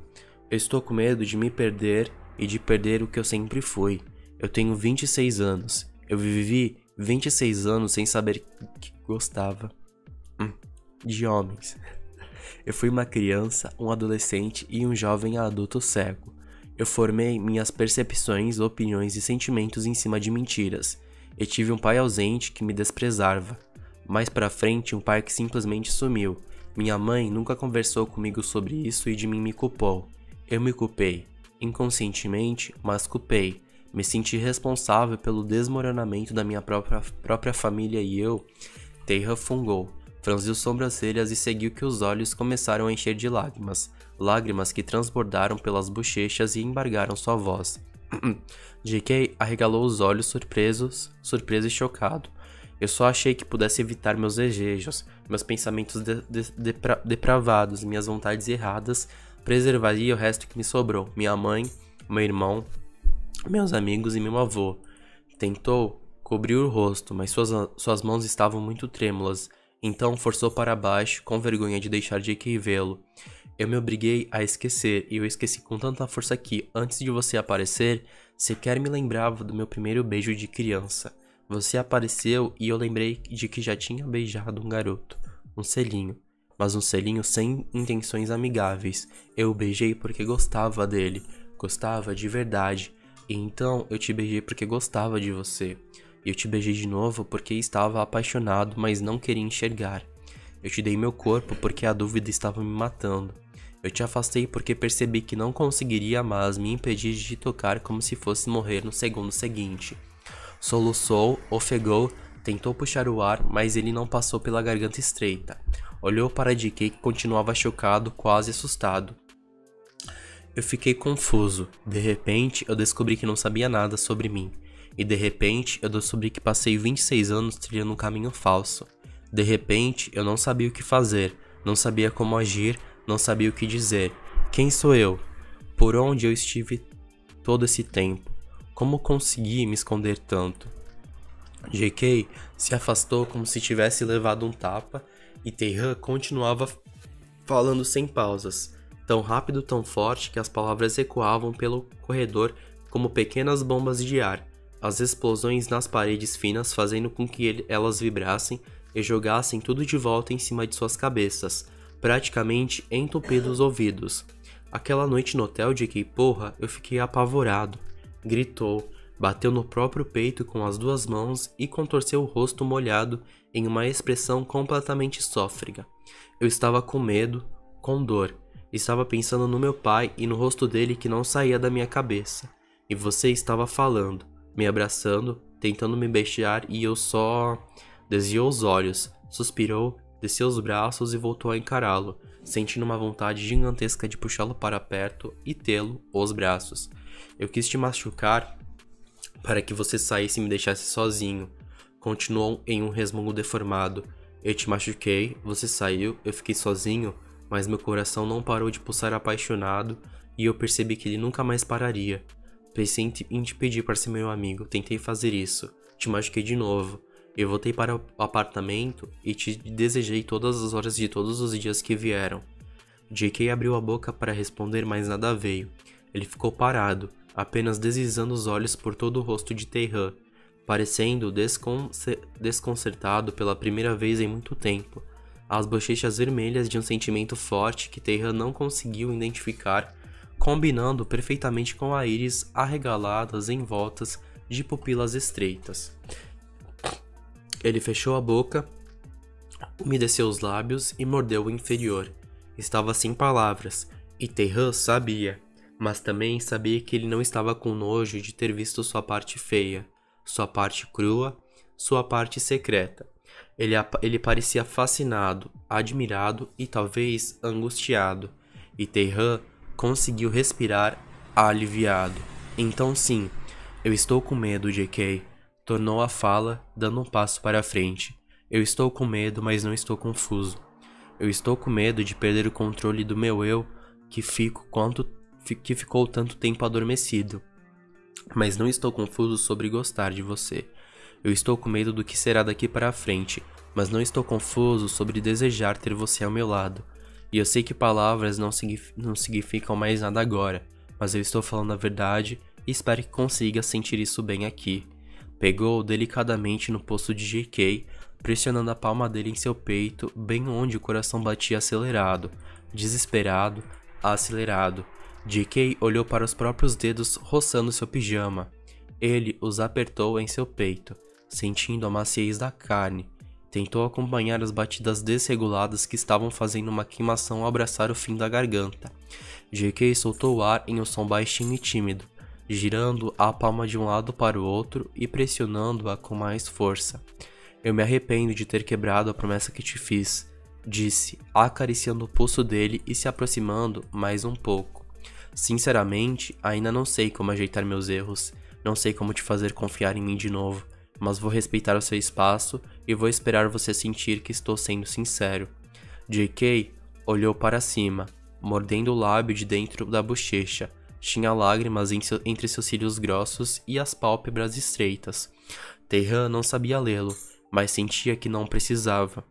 Eu estou com medo de me perder e de perder o que eu sempre fui. Eu tenho 26 anos. Eu vivi 26 anos sem saber que gostava de homens. Eu fui uma criança, um adolescente e um jovem adulto cego. Eu formei minhas percepções, opiniões e sentimentos em cima de mentiras. Eu tive um pai ausente que me desprezava. Mais pra frente, um pai que simplesmente sumiu. Minha mãe nunca conversou comigo sobre isso e de mim me culpou. Eu me culpei. Inconscientemente, mas culpei. Me senti responsável pelo desmoronamento da minha própria família e eu... Taehan fungou, franziu sobrancelhas e seguiu que os olhos começaram a encher de lágrimas. Lágrimas que transbordaram pelas bochechas e embargaram sua voz. JK arregalou os olhos surpreso e chocado. Eu só achei que pudesse evitar meus desejos, meus pensamentos depravados, minhas vontades erradas, preservaria o resto que me sobrou, minha mãe, meu irmão, meus amigos e meu avô. Tentou cobrir o rosto, mas suas mãos estavam muito trêmulas, então forçou para baixo, com vergonha de deixar JK vê-lo. Eu me obriguei a esquecer, e eu esqueci com tanta força que, antes de você aparecer, sequer me lembrava do meu primeiro beijo de criança. Você apareceu e eu lembrei de que já tinha beijado um garoto, um selinho, mas um selinho sem intenções amigáveis. Eu o beijei porque gostava dele, gostava de verdade, e então eu te beijei porque gostava de você. E eu te beijei de novo porque estava apaixonado, mas não queria enxergar. Eu te dei meu corpo porque a dúvida estava me matando. Eu te afastei porque percebi que não conseguiria mais me impedir de te tocar como se fosse morrer no segundo seguinte. Soluçou, ofegou, tentou puxar o ar, mas ele não passou pela garganta estreita. Olhou para JK que continuava chocado, quase assustado. Eu fiquei confuso. De repente, eu descobri que não sabia nada sobre mim. E de repente, eu descobri que passei 26 anos trilhando um caminho falso. De repente, eu não sabia o que fazer, não sabia como agir, não sabia o que dizer. Quem sou eu? Por onde eu estive todo esse tempo? Como consegui me esconder tanto? JK se afastou como se tivesse levado um tapa e Taehan continuava falando sem pausas, tão rápido, tão forte que as palavras ecoavam pelo corredor como pequenas bombas de ar, as explosões nas paredes finas fazendo com que elas vibrassem e jogassem tudo de volta em cima de suas cabeças, praticamente entupindo os ouvidos. Aquela noite no hotel de JK, porra, eu fiquei apavorado. Gritou, bateu no próprio peito com as duas mãos e contorceu o rosto molhado em uma expressão completamente sôfrega. Eu estava com medo, com dor. Estava pensando no meu pai e no rosto dele que não saía da minha cabeça. E você estava falando, me abraçando, tentando me beijar e eu só... Desviou os olhos, suspirou, desceu os braços e voltou a encará-lo, sentindo uma vontade gigantesca de puxá-lo para perto e tê-lo os braços. Eu quis te machucar para que você saísse e me deixasse sozinho. Continuou em um resmungo deformado. Eu te machuquei, você saiu, eu fiquei sozinho, mas meu coração não parou de pulsar apaixonado e eu percebi que ele nunca mais pararia. Pensei em te pedir para ser meu amigo, tentei fazer isso. Te machuquei de novo. Eu voltei para o apartamento e te desejei todas as horas de todos os dias que vieram. JK abriu a boca para responder, mas nada veio. Ele ficou parado, apenas deslizando os olhos por todo o rosto de Taehan, parecendo desconcertado pela primeira vez em muito tempo. As bochechas vermelhas de um sentimento forte que Taehan não conseguiu identificar, combinando perfeitamente com a íris arregaladas em voltas de pupilas estreitas. Ele fechou a boca, umedeceu os lábios e mordeu o inferior. Estava sem palavras, e Tae-han sabia, mas também sabia que ele não estava com nojo de ter visto sua parte feia, sua parte crua, sua parte secreta. Ele parecia fascinado, admirado e talvez angustiado, e Tae-han conseguiu respirar aliviado. Então sim, eu estou com medo, JK, tornou a fala, dando um passo para a frente. Eu estou com medo, mas não estou confuso. Eu estou com medo de perder o controle do meu eu, que ficou tanto tempo adormecido. Mas não estou confuso sobre gostar de você. Eu estou com medo do que será daqui para frente, mas não estou confuso sobre desejar ter você ao meu lado. E eu sei que palavras não significam mais nada agora, mas eu estou falando a verdade e espero que consiga sentir isso bem aqui. Pegou delicadamente no pulso de JK, pressionando a palma dele em seu peito, bem onde o coração batia acelerado, desesperado, acelerado. JK olhou para os próprios dedos roçando seu pijama. Ele os apertou em seu peito, sentindo a maciez da carne. Tentou acompanhar as batidas desreguladas que estavam fazendo uma queimação ao abraçar o fim da garganta. JK soltou o ar em um som baixinho e tímido, girando a palma de um lado para o outro e pressionando-a com mais força. Eu me arrependo de ter quebrado a promessa que te fiz, disse, acariciando o pulso dele e se aproximando mais um pouco. Sinceramente, ainda não sei como ajeitar meus erros, não sei como te fazer confiar em mim de novo, mas vou respeitar o seu espaço e vou esperar você sentir que estou sendo sincero. JK olhou para cima, mordendo o lábio de dentro da bochecha. Tinha lágrimas entre seus cílios grossos e as pálpebras estreitas. Tae-han não sabia lê-lo, mas sentia que não precisava.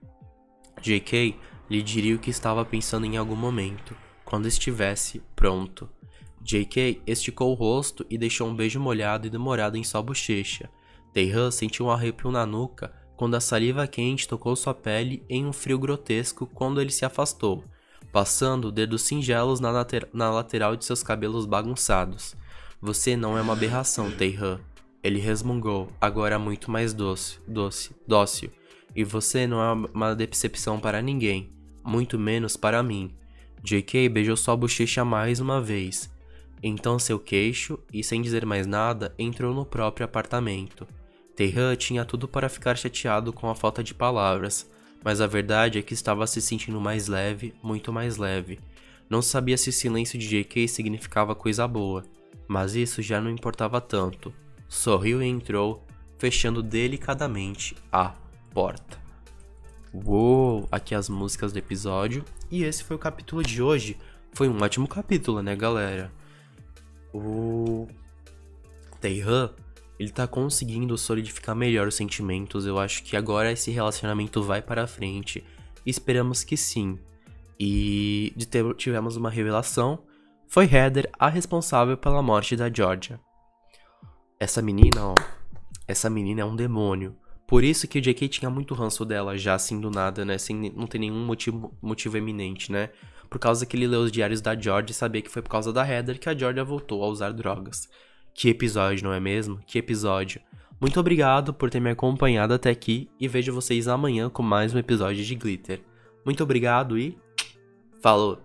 JK lhe diria o que estava pensando em algum momento, quando estivesse pronto. JK esticou o rosto e deixou um beijo molhado e demorado em sua bochecha. Tae-han sentiu um arrepio na nuca quando a saliva quente tocou sua pele em um frio grotesco quando ele se afastou, passando dedos singelos na lateral de seus cabelos bagunçados. Você não é uma aberração, Tae-han. Ele resmungou, agora muito mais dócil. E você não é uma decepção para ninguém, muito menos para mim. JK beijou sua bochecha mais uma vez. Então seu queixo, e sem dizer mais nada, entrou no próprio apartamento. Tae-han tinha tudo para ficar chateado com a falta de palavras, mas a verdade é que estava se sentindo mais leve, muito mais leve. Não sabia se o silêncio de JK significava coisa boa, mas isso já não importava tanto. Sorriu e entrou, fechando delicadamente a porta. Uou, aqui as músicas do episódio. E esse foi o capítulo de hoje. Foi um ótimo capítulo, né, galera? O Tae-han, ele tá conseguindo solidificar melhor os sentimentos. Eu acho que agora esse relacionamento vai para frente. Esperamos que sim. E tivemos uma revelação. Foi Heather a responsável pela morte da Georgia. Essa menina é um demônio. Por isso que o JK tinha muito ranço dela já assim do nada, né? Sem não ter nenhum motivo eminente, né? Por causa que ele leu os diários da Georgia e sabia que foi por causa da Heather que a Georgia voltou a usar drogas. Que episódio, não é mesmo? Que episódio. Muito obrigado por ter me acompanhado até aqui e vejo vocês amanhã com mais um episódio de Glitter. Muito obrigado e falou!